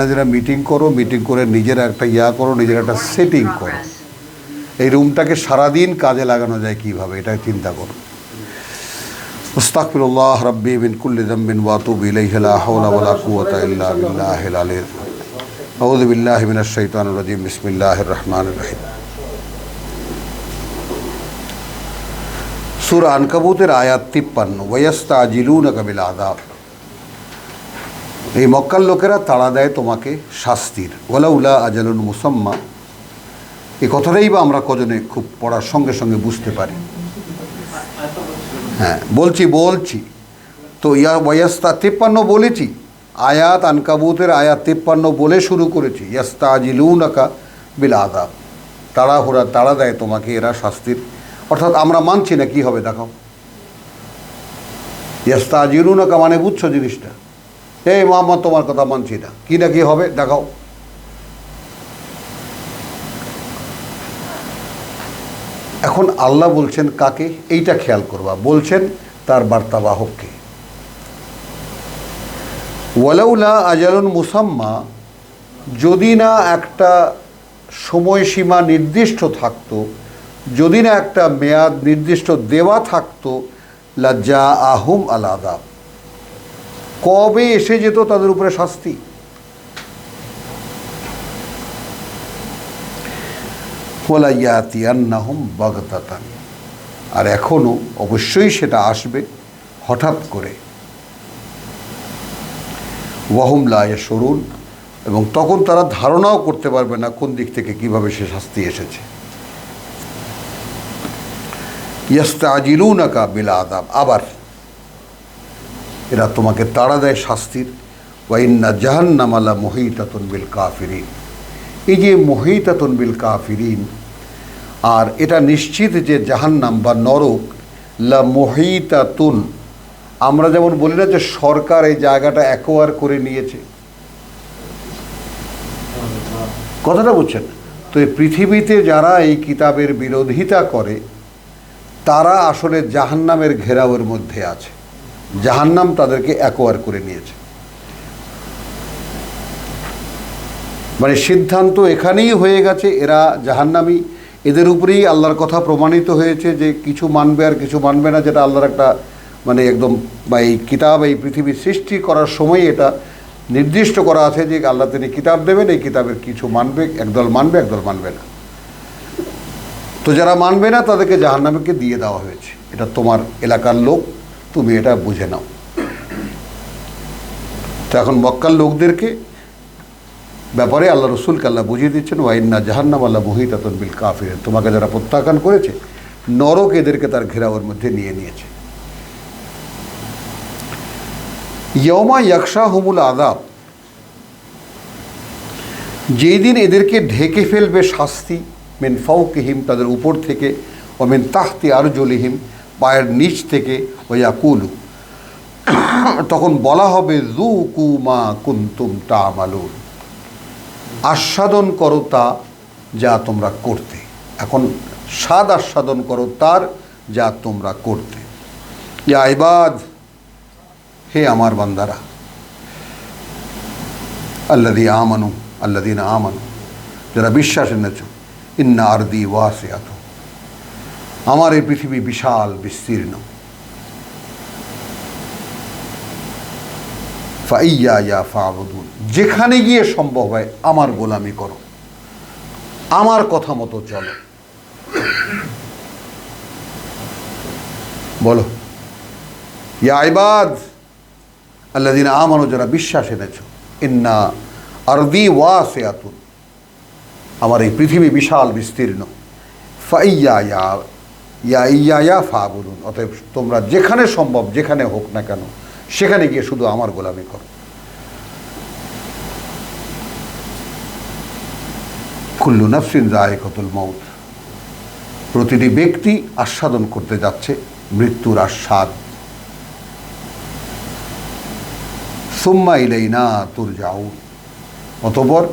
নিজেরা মিটিং করো, মিটিং করে নিজেরা একটা করো, নিজেরা একটা সেটিং করো। এই রুমটাকে সারাদিন কাজে লাগানো যায় কীভাবে, এটা চিন্তা করো। আস্তাগফিরুল্লাহ রাব্বি মিন কুল্লি যামবিন ওয়া আতুবু ইলাইহি লা হাওলা ওয়া লা কুওয়াতা ইল্লা বিল্লাহিল আলিয়্যিল আযীম। আউযু বিল্লাহি মিনাশ শাইতানির রাজীম। বিসমিল্লাহির রহমানির রহিম। সূরা আনকাবুতের আয়াত 53, ওয়ায়াস্তাজিলুনাকা বিল আযাব। এই মক্কার লোকেরা তাড়া দেয় তোমাকে শাস্তির। ওয়ালাউলা আজালুন মুসাম্মা, এই কথাটাই বা আমরা কজনে খুব পড়ার সঙ্গে সঙ্গে বুঝতে পারি। হ্যাঁ, বলছি তো ওয়ায়াস্তা 53 বলেছি, আয়াত আনকাবুতের আয়াত 53 বলে শুরু করেছি। ইয়াস্তাজিলুনাকা বিল আযাব, তাড়া দেয় তোমাকে এরা শাস্তির, অর্থাৎ আমরা মানছি না, কি হবে দেখাও। ইয়াস্তাজিলুনাকা মানে বুঝছো জিনিসটা, এই মোহাম্মদ তোমার কথা মানছি না, কি না কি হবে দেখাও। এখন আল্লাহ বলছেন কাকে, এইটা খেয়াল করবা, বলছেন তার বার্তাবাহককে। ওয়ালাউলা আজালুন মুসাম্মা, যদি না একটা সময়সীমা নির্দিষ্ট থাকতো, যদি না একটা মেয়াদ নির্দিষ্ট দেওয়া থাকতো, লাজ্জা আহুম আল আযাব, কবে এসে যেত তাদের উপরে শাস্তি। ওয়ালা ইয়াতিয়ান্নাহুম বাগতাতান, আর এখনও অবশ্যই সেটা আসবে হঠাৎ করে। ওয়াহুম লা ইয়াশউরুন, এবং তখন তারা ধারণাও করতে পারবে না কোন দিক থেকে কিভাবে সে শাস্তি এসেছে। ইয়াস্তাজিলুনাকা বিল আযাব, আবার এরা তোমাকে তাড়া দেয় শাস্তির। ওয়া ইন্না জাহান্নামা লা মুহীতাতুন বিল কাফিরিন, এই যে মুহীতাতুন বিল কাফিরিন, আর এটা নিশ্চিত যে জাহান্নাম বা নরক লা মুহীতাতুন, আমরা যেমন বলি না যে সরকার এই জায়গাটা অ্যাকোয়ার করে নিয়েছে, কথাটা বুঝছেন তো। এই পৃথিবীতে যারা এই কিতাবের বিরোধিতা করে তারা আসলে জাহান্নামের ঘেরাওয়ের মধ্যে আছে, জাহান্নাম তাদেরকে অ্যাকোয়ার করে নিয়েছে। মানে সিদ্ধান্ত এখানেই হয়ে গেছে, এরা জাহান্নামী, এদের উপরেই আল্লাহর কথা প্রমাণিত হয়েছে যে কিছু মানবে আর কিছু মানবে না, যেটা আল্লাহর একটা মানে একদম, বা এই কিতাব এই পৃথিবী সৃষ্টি করার সময় এটা নির্দিষ্ট করা আছে যে আল্লাহ তিনি কিতাব দেবেন, এই কিতাবের কিছু মানবে, একদল মানবে একদল মানবে না। তো যারা মানবে না তাদেরকে জাহান্নামীকে দিয়ে দেওয়া হয়েছে, এটা তোমার এলাকার লোক, তুমি এটা বুঝে নাও। তো এখন মক্কার লোকদেরকে ব্যাপারে আল্লাহ রসুলকে আল্লাহ বুঝিয়ে দিচ্ছেন, ওয়া ইন্না জাহান্নামা লা মুহীতাতুন বিল কাফিরিন, তোমাকে যারা প্রত্যাখ্যান করেছে নরক এদেরকে তার ঘেরাওয়ের মধ্যে নিয়ে নিয়েছে। ইয়াউমা ইয়াকশাহুমুল আযাব, যেই দিন এদেরকে ঢেকে ফেলবে শাস্তি, মিন ফাওকিহিম, তাদের উপর থেকে, ও মিন তাহতি আরজুলিহিম, পায়ের নিচ থেকে, ও ইয়াকুলু, তখন বলা হবে যুকু মা কুনতুম তা'মালুন, আস্বাদন করো তা যা তোমরা করতে। এখন স্বাদ আস্বাদন করো তার যা তোমরা করতে। ইয়া ইবাদ, হে আমার বান্দারা, আল্লাযীনা আমানু, যারা বিশ্বাস এনেছ, ইন্না আরদি ওয়াসিআতু, আমার এই পৃথিবী বিশাল বিস্তীর্ণ। ফাইয়ায়া ফা'বুদুন, যেখানে গিয়ে সম্ভব হয় আমার গোলামি করো, আমার কথা মতো চলো। বলো ইয়া ইবাদ আল্লাযীনা আমানু, যারা বিশ্বাস এনেছো, ইন্না আরদি ওয়াসিআতুন, আমার এই পৃথিবী বিশাল বিস্তীর্ণ। ফাইয়ায়া ফা'বুদুন, অতএব তোমরা যেখানে সম্ভব, যেখানে হোক না কেন, সেখানে গিয়ে শুধু আমার গোলামি করো। কুল্লু নাফসিন যায়িকাতুল মাউত, প্রতিটি ব্যক্তি আস্বাদন করতে যাচ্ছে মৃত্যুর আস্বাদ। সুম্মা ইলাইনা তুরজাউন, অতঃপর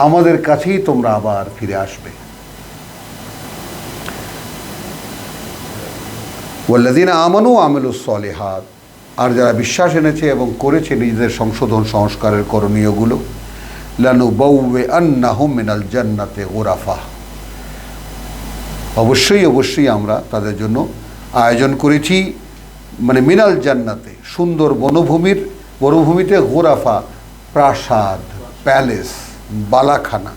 আমাদের কাছেই তোমরা আবার ফিরে আসবে। ওয়াল্লাযীনা আমানু ওয়া আমিলুস সলিহাত, আর যারা বিশ্বাস এনেছে এবং করেছে নিজেদের সংশোধন সংস্কারের করণীয়গুলো, লানুবাউইআন্নাহুম মিনাল জান্নাতি গুরাফা, অবশ্যই অবশ্যই আমরা তাদের জন্য আয়োজন করেছি মানে মিনাল জান্নাতে সুন্দর বনভূমিতে গোরাফা প্রাসাদ, প্যালেস, বালাখানা,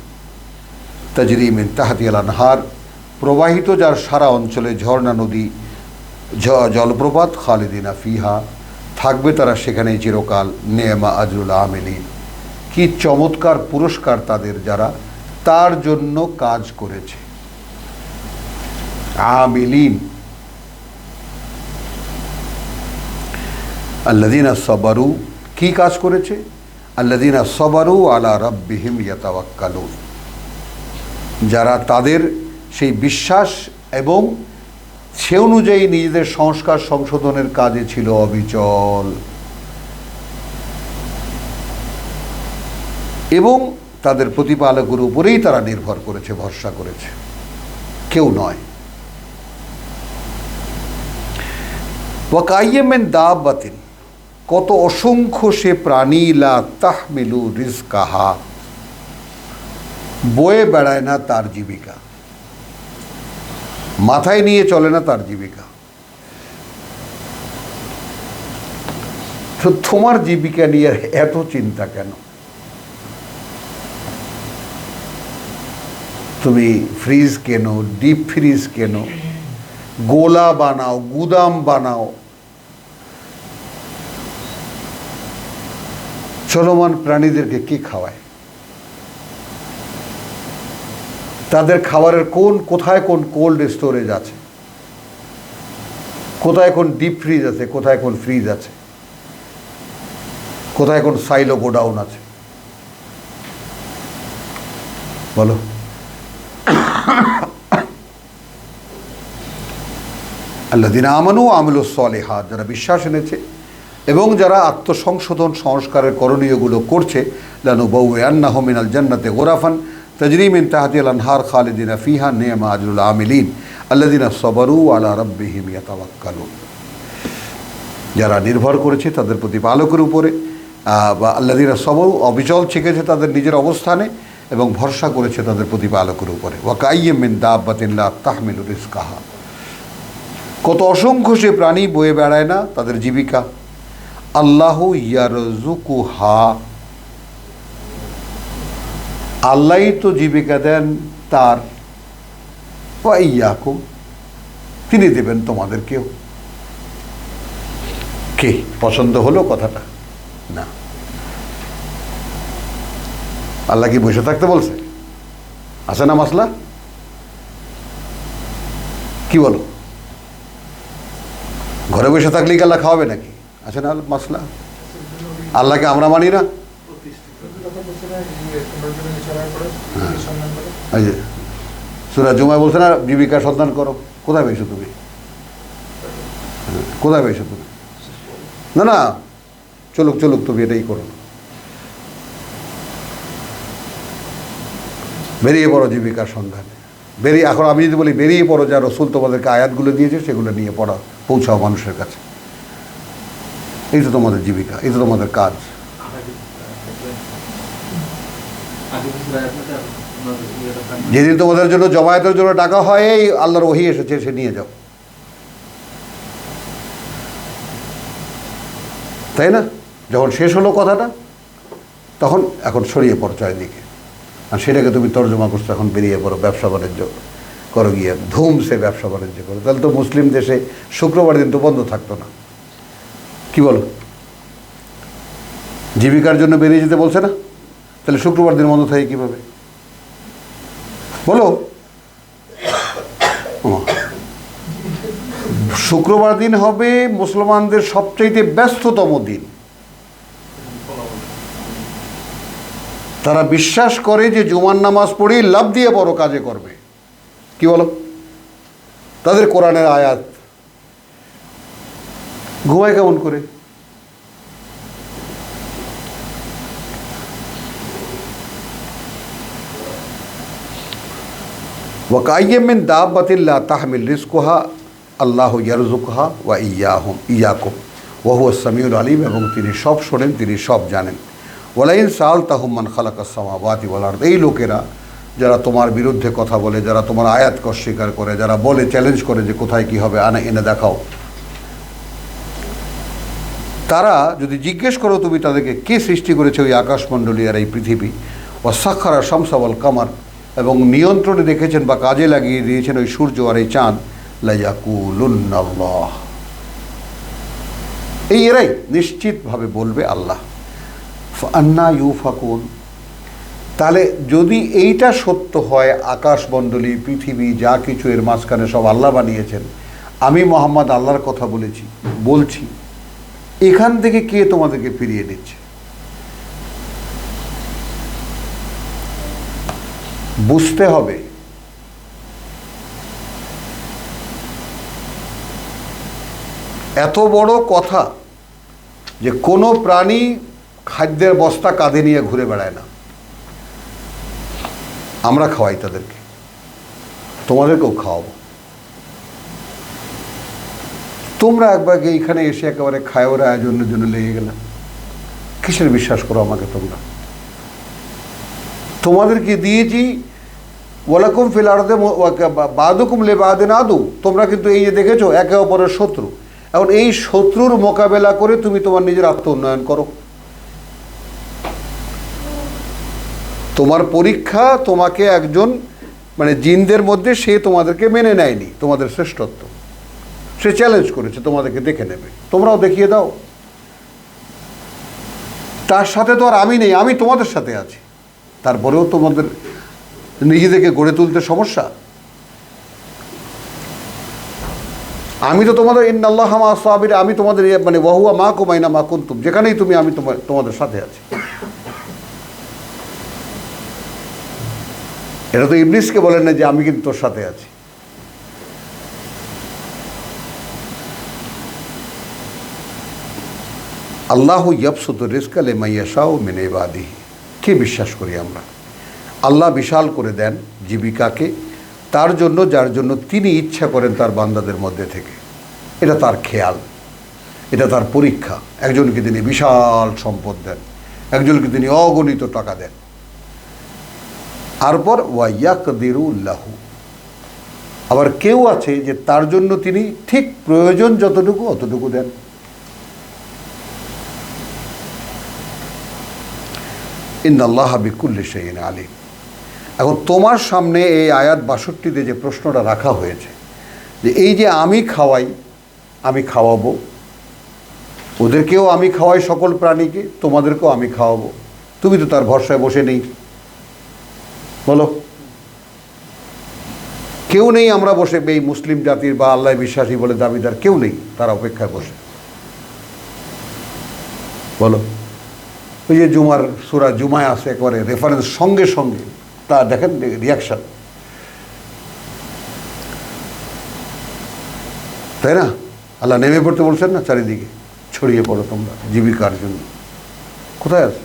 তাজরি মিন তাহতিহাল আনহার প্রবাহিত যার সারা অঞ্চলে ঝর্ণা নদী জলপ্রপাত, খালিদিনা ফিহা থাকবে তারা সেখানে চিরকাল, নেমা আজরুল আমিলিন কি চমৎকার পুরস্কার তাদের যারা তার জন্য কাজ করেছে। আমিলিন আল্লাযীনা সাবারু কি কাজ করেছে? আল্লাযীনা সাবারু আলা রাব্বিহিম ইয়াতাওয়াক্কালুন, যারা তাদের সেই বিশ্বাস এবং সে অনুযায়ী নিজেদের সংস্কার সংশোধনের কাজে ছিল অবিচল এবং তাদের প্রতিপালকের উপরেই তারা নির্ভর করেছে, ভরসা করেছে, কেউ নয়। ওয়াকাইয়্যিম মিন দাব্বাতিন, কত অসংখ্য সে প্রাণী, লা তাহমিলু রিজকাহা, বয়ে বেড়ায় না তার জীবিকা, মাথায় নিয়ে চলে না তার জীবিকা। তো তোমার জীবিকা নিয়ে এত চিন্তা কেন? তুমি ফ্রিজ কেনো, ডিপ ফ্রিজ কেনো, গোলা বানাও, গুদাম বানাও, চলমান প্রাণীদেরকে কে খাওয়ায়? তাদের খাবারের কোথায় কোন কোল্ড স্টোরেজ আছে, কোথায় কোন ডিপ ফ্রিজ আছে, কোথায় কোন ফ্রিজ আছে, কোথায় কোন সাইলো গোডাউন আছে, বলো। আল্লাযীনা আমানু ওয়া আমিলুস সালিহাত, যারা বিশ্বাস এনেছে এবং যারা আত্মসংশোধন সংস্কারের করণীয়গুলো করছে, লানুবাউইআন্নাহুম মিনাল জান্নাতি গুরাফান তাজরি মিন তাহতিহাল আনহার খালিদিনা ফিহা, নেমা আজরুল আমিলিন আল্লাযীনা সাবারু আলা রাব্বিহিম ইয়াতাওয়াক্কালুন, যারা নির্ভর করেছে তাদের প্রতিপালকের উপরে, বা আল্লাযীনা সাবারু অবিচল থেকেছে তাদের নিজের অবস্থানে এবং ভরসা করেছে তাদের প্রতিপালকের উপরে। ওয়াকাইয়্যিম মিন দাব্বাতিন লা তাহমিলু রিজকাহা, কত অসংখ্য সে প্রাণী বয়ে বেড়ায় না তাদের জীবিকা। আল্লাহু ইয়ারযুকুহা, আল্লাহই তো জীবিকা দেন তার, ওয়া ইয়াকুম, তিনি দেবেন তোমাদেরকেও। কে পছন্দ হলো কথাটা? না। আল্লাহ কি বসে থাকতে বলছে? আছে না মাসলা? কি বলো? ঘরে বসে থাকলেই কি আল্লাহ খাওয়াবে নাকি? আছে না মাসলা? আল্লাহকে আমরা মানি না? সূরা জুমায় বলছে না জীবিকা সন্ধান করো। কোথায় পেয়েছো তুমি? কোথায় পেয়েছো তুমি? না না, চলুক তুমি এটাই করো, বেরিয়ে পড়ো জীবিকার সন্ধানে। এখন আমি যদি বলি বেরিয়ে পড়ো, যা রসুল তোমাদেরকে আয়াতগুলো দিয়েছে সেগুলো নিয়ে পৌঁছাও মানুষের কাছে, এই তো তোমাদের জীবিকা, এই তো তোমাদের কাজ। যেদিন তোমাদের জন্য জমায়েতের জন্য টাকা হয়, এই আল্লাহর ওহী এসেছে, সে নিয়ে যাও, তাই না? যখন শেষ হলো কথাটা, তখন এখন ছড়িয়ে পড়ো চারিদিকে, আর সেটাকে তুমি তর্জমা করছো, এখন বেরিয়ে পড়ো, ব্যবসা বাণিজ্য করো, গিয়ে ধুমসে ব্যবসা বাণিজ্য করো। তাহলে তো মুসলিম দেশে শুক্রবার দিন তো বন্ধ থাকতো না, কি বলো? জীবিকার জন্য বেরিয়ে যেতে বলছে না, তাহলে শুক্রবার দিন বন্ধ থাকে কীভাবে বলো? শুক্রবার দিন হবে মুসলমানদের সবচাইতে ব্যস্ততম দিন। তারা বিশ্বাস করে যে জুমার নামাজ পড়েই লাভ দিয়ে বড় কাজে করবে, কি বলো? তাদের কোরআনের আয়াত, ঘুমায় কেমন করে? ওয়াকাইয়্যিম মিন দাব্বাতিন লা তাহমিল রিজকুহা আল্লাহু ইয়ারযুকুহা ওয়া ইয়াকুম ওয়া হুয়াস সামিউল আলিম, এবং তিনি সব শোনেন, তিনি সব জানেন। ওয়ালাইন সাআলতাহুম মান খালাকাস সামাওয়াতি ওয়াল আরদ, এই লোকেরা যারা তোমার বিরুদ্ধে কথা বলে, যারা তোমার আয়াতকে অস্বীকার করে, যারা বলে চ্যালেঞ্জ করে যে কোথায় কী হবে এনে দেখাও, তারা যদি জিজ্ঞেস করো তুমি তাদেরকে কে সৃষ্টি করেছে ওই আকাশমণ্ডলী আর এই পৃথিবী, ও সাক্ষারা শামসা ওয়াল কামার, এবং নিয়ন্ত্রণে রেখেছেন বা কাজে লাগিয়ে দিয়েছেন ওই সূর্য আর এই চাঁদ, লায়াকুলুন্নাল্লাহ, এই এরাই নিশ্চিতভাবে বলবে আল্লাহ। ফান্না ইউফাকুন, তাহলে যদি এইটা সত্য হয়, আকাশমণ্ডলী পৃথিবী যা কিছু এর মাঝখানে সব আল্লাহ বানিয়েছেন, আমি মোহাম্মদ আল্লাহর কথা বলছি, এখান থেকে কে তোমাদেরকে ফিরিয়ে দিচ্ছে? বুঝতে হবে এত বড় কথা যে কোনো প্রাণী খাদ্যের বস্তা কাঁধে নিয়ে ঘুরে বেড়ায় না, আমরা খাওয়াই তাদেরকে, তোমাদেরকেও খাওয়াবো। তোমরা একবার এইখানে এসে একেবারে খাওয়ার আয়োজনের জন্য লেগে গেলে, কিসের বিশ্বাস করো আমাকে তোমরা? তোমাদেরকে দিয়েছি ওয়ালাকুম ফিল আরদে বাদুকুম লিবাদিন আদু, তোমরা কিন্তু এই যে দেখেছো একে অপরের শত্রু, এখন এই শত্রুর মোকাবেলা করে তুমি তোমার নিজের আত্ম উন্নয়ন করো। তোমার পরীক্ষা, তোমাকে একজন মানে জিনদের মধ্যে সে তোমাদেরকে মেনে নেয়নি, তোমাদের শ্রেষ্ঠত্ব সে চ্যালেঞ্জ করেছে, তোমাদেরকে দেখে নেবে, তোমরাও দেখিয়ে দাও। তার সাথে তো আর আমি নেই, আমি তোমাদের সাথে আছি, তারপরেও তোমাদের নিজেদেরকে গড়ে তুলতে সমস্যা। আমি তো তোমাদের ইন্নাল্লাহ মা সাবির, আমি তোমাদের মানে ওয়াহুয়া মাকুম আইনা মা কুনতুম, যেখানেই তুমি আমি তোমাদের সাথে আছি। এটা তো ইবলিসকে বলেন না যে আমি কিন্তু তোর সাথে আছি। আল্লাহু ইয়াবসুতু রিজকা লিমান ইয়াশাউ মিন ইবাদিহি, কে বিশ্বাস করি আমরা? আল্লাহ বিশাল করে দেন জীবিকাকে তার জন্য যার জন্য তিনি ইচ্ছা করেন তার বান্দাদের মধ্যে থেকে। এটা তার খেয়াল, এটা তার পরীক্ষা। একজনকে তিনি বিশাল সম্পদ দেন, একজনকে তিনি অগণিত টাকা দেন। তারপর ওয়াইয়াকদিরু লাহু, আবার কেউ আছে যে তার জন্য তিনি ঠিক প্রয়োজন যতটুকু অতটুকু দেন। ইন্নাল্লাহা বিকুল্লি শাইইন আলিম। এখন তোমার সামনে এই আয়াত ৬২-তে যে প্রশ্নটা রাখা হয়েছে যে এই যে আমি খাওয়াই, আমি খাওয়াবো, ওদেরকেও আমি খাওয়াই, সকল প্রাণীকে, তোমাদেরকেও আমি খাওয়াবো, তুমি তো তার ভরসায় বসে নেই, বলো? কেউ নেই আমরা বসে, এই মুসলিম জাতির বা আল্লাহ বিশ্বাসী বলে দাবিদার কেউ নেই, তারা অপেক্ষায় বসে, বলো? ওই যে জুমার সূরা জুমায় আছে একেবারে রেফারেন্স সঙ্গে সঙ্গে, তা দেখেন রিয়াকশান, তাই না? আল্লাহ নেমে পড়তে বলছেন না, চারিদিকে ছড়িয়ে পড়ো তোমরা জীবিকার জন্য। কোথায় আছে?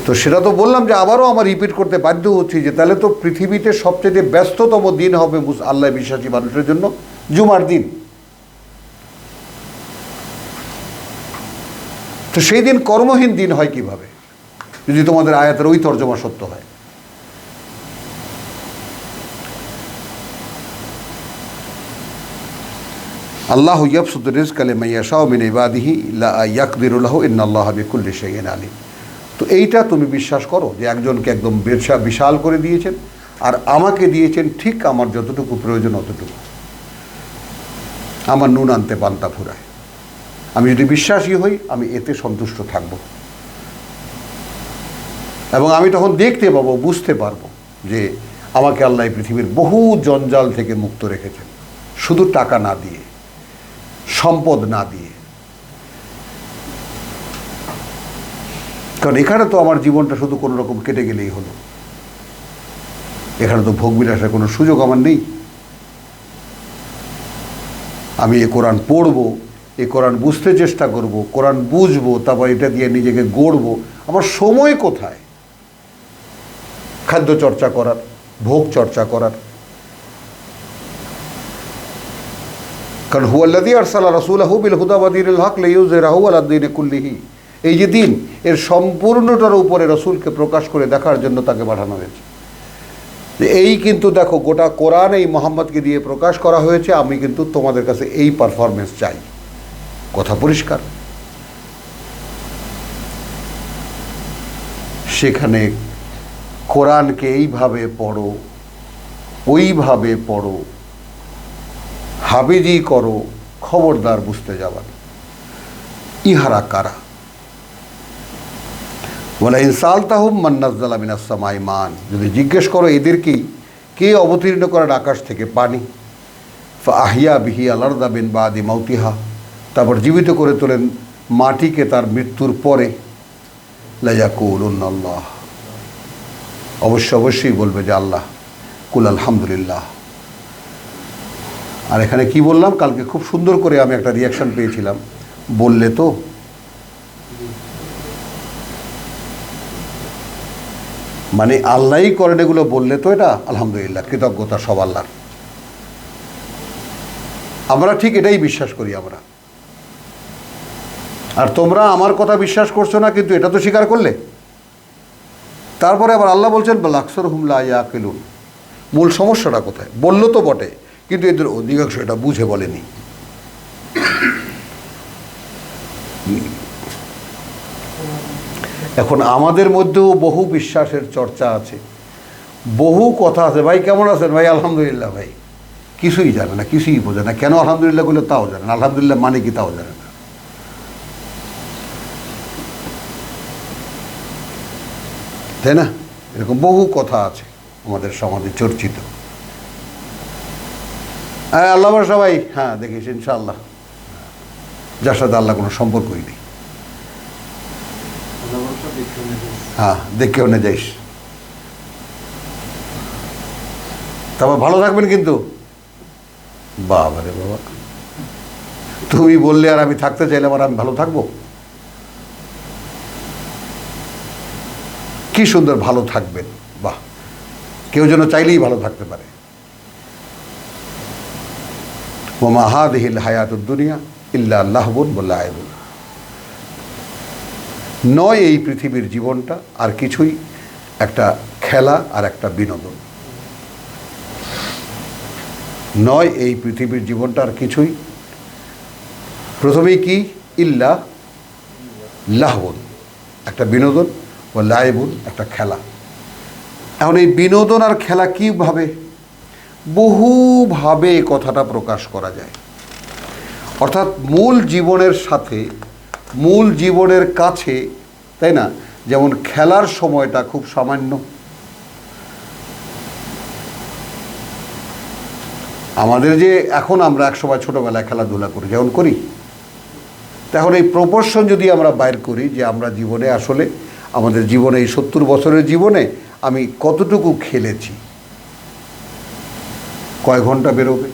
তো সেটা তো বললাম যে আবারও আমার রিপিট করতে বাধ্য হচ্ছি যে তাহলে তো পৃথিবীতে সবচেয়ে ব্যস্ততম দিন হবে আল্লাহ বিশ্বাসী মানুষের জন্য জুমার দিন। তো সেই দিন কর্মহীন দিন হয় কিভাবে, যদি তোমাদের আয়াতের ওই তর্জমা সত্য হয়? আল্লাহু ইয়াবসুতু রিজকা লিমান ইয়াশাউ মিন ইবাদিহি লা ইয়াকদিরু লাহু ইন্নাল্লাহা বিকুল্লি শাইইন আলিম। তো এইটা তুমি বিশ্বাস করো যে একজনকে একদম বিশাল করে দিয়েছেন আর আমাকে দিয়েছেন ঠিক আমার যতটুকু প্রয়োজন অতটুকু। আমার নুন আনতে পান্তা ফুরায়। আমি যদি বিশ্বাসী হই আমি এতে সন্তুষ্ট থাকব, এবং আমি তখন দেখতে পাবো, বুঝতে পারবো যে আমাকে আল্লাহ পৃথিবীর বহু জঞ্জাল থেকে মুক্ত রেখেছেন, শুধু টাকা না দিয়ে, সম্পদ না দিয়ে। কারণ এখানে তো আমার জীবনটা শুধু কোনো রকম কেটে গেলেই হলো, এখানে তো ভোগবিলাসের কোনো সুযোগ আমার নেই। আমি এ কোরআন পড়বো, এ কোরআন বুঝতে চেষ্টা করব, কোরআন বুঝবো, তারপর এটা দিয়ে নিজেকে গড়বো। আমার সময় কোথায় খাদ্য চর্চা করার, ভোগ চর্চা করার? কারণ হুয়াল্লাযী আরসালা রাসূলাহু বিল হুদা ওয়া দীনিল হক লিইয়ুযহিরাহু আলা দ্বীনি কুল্লিহি, এই যে দিন এর সম্পূর্ণটার উপরে রসুলকে প্রকাশ করে দেখার জন্য তাকে পাঠানো হয়েছে। এই কিন্তু দেখো গোটা কোরআন এই মোহাম্মদকে দিয়ে প্রকাশ করা হয়েছে, আমি কিন্তু তোমাদের কাছে এই পারফরমেন্স চাই। কথা পরিষ্কার। সেখানে কোরআনকে এইভাবে পড়ো, ওইভাবে পড়ো, হাবিজি করো, খবরদার বুঝতে যাবার। ইহারা কারা? ওয়ালা ইন সালতাহুম মান নাযালা মিনাস সামাই মান, যদি জিজ্ঞেস করো এদেরকেই কে অবতীর্ণ করেন আকাশ থেকে পানি, ফা আহিয়া বিহি আল আরদা মিন বাদি মাউতিহা, তারপর জীবিত করে তোলেন মাটিকে তার মৃত্যুর পরে, লায়াকুলুন্না আল্লাহ, অবশ্যই বলবে যে আল্লাহ। কুল আলহামদুলিল্লাহ। আর এখানে কি বললাম, কালকে খুব সুন্দর করে আমি একটা রিয়াকশন পেয়েছিলাম, বললে তো মানে আল্লাহই করেন এগুলো, বললে তো এটা আলহামদুলিল্লাহ, কৃতজ্ঞতা সব আল্লাহর। আমরা ঠিক এটাই বিশ্বাস করি আমরা। আর তোমরা আমার কথা বিশ্বাস করছো না, কিন্তু এটা তো স্বীকার করলে। তারপরে আবার আল্লাহ বলছেন বাল আকসারুহুম লা ইয়াকিলুন। মূল সমস্যাটা কোথায়? বললো তো বটে, কিন্তু এদের অধিকাংশ এটা বুঝে বলেনি। এখন আমাদের মধ্যেও বহু বিশ্বাসের চর্চা আছে, বহু কথা আছে। ভাই কেমন আছেন? ভাই আলহামদুলিল্লাহ। ভাই কিছুই জানে না, কিছুই বোঝে না। কেন আলহামদুলিল্লাহ বলে তাও জানে না, আলহামদুলিল্লাহ মানে কি তাও জানে না। তাই না? এরকম বহু কথা আছে আমাদের সমাজে চর্চিত। হ্যাঁ আল্লাহ সবাই, হ্যাঁ দেখিস ইনশাআল্লাহ, যার সাথে আল্লাহ কোনো সম্পর্কই নেই। হ্যাঁ দেখেও না যাইস, তারপর ভালো থাকবেন কিন্তু। বাবা রে বাবা, তুমি বললে আর আমি থাকতে চাইলাম আর আমি ভালো থাকবো? কি সুন্দর ভালো থাকবেন, বাহ। কেউ যেন চাইলেই ভালো থাকতে পারে। ওমা হাদিহিল হায়াতুদ দুনিয়া ইল্লা লাহবুন ওয়া লাইবুন, নয় এই পৃথিবীর জীবনটা আর কিছুই, একটা খেলা আর একটা বিনোদন। নয় এই পৃথিবীর জীবনটা আর কিছুই, প্রথমেই কি ইল্লা লাহবুন, একটা বিনোদন, ও লাইবুন, একটা খেলা। এখন এই বিনোদন আর খেলা কীভাবে? বহুভাবে এই কথাটা প্রকাশ করা যায়। অর্থাৎ মূল জীবনের সাথে, মূল জীবনের কাছে, তাই না? যেমন খেলার সময়টা খুব সামান্য, আমাদের যে এখন আমরা একসময় ছোটোবেলায় খেলাধুলা করি যেমন করি, তখন এই প্রপোর্শন যদি আমরা বাইর করি যে আমরা জীবনে আসলে আমাদের জীবনে এই 70 বছরের জীবনে আমি কতটুকু খেলেছি, কয় ঘন্টা বেরোবে,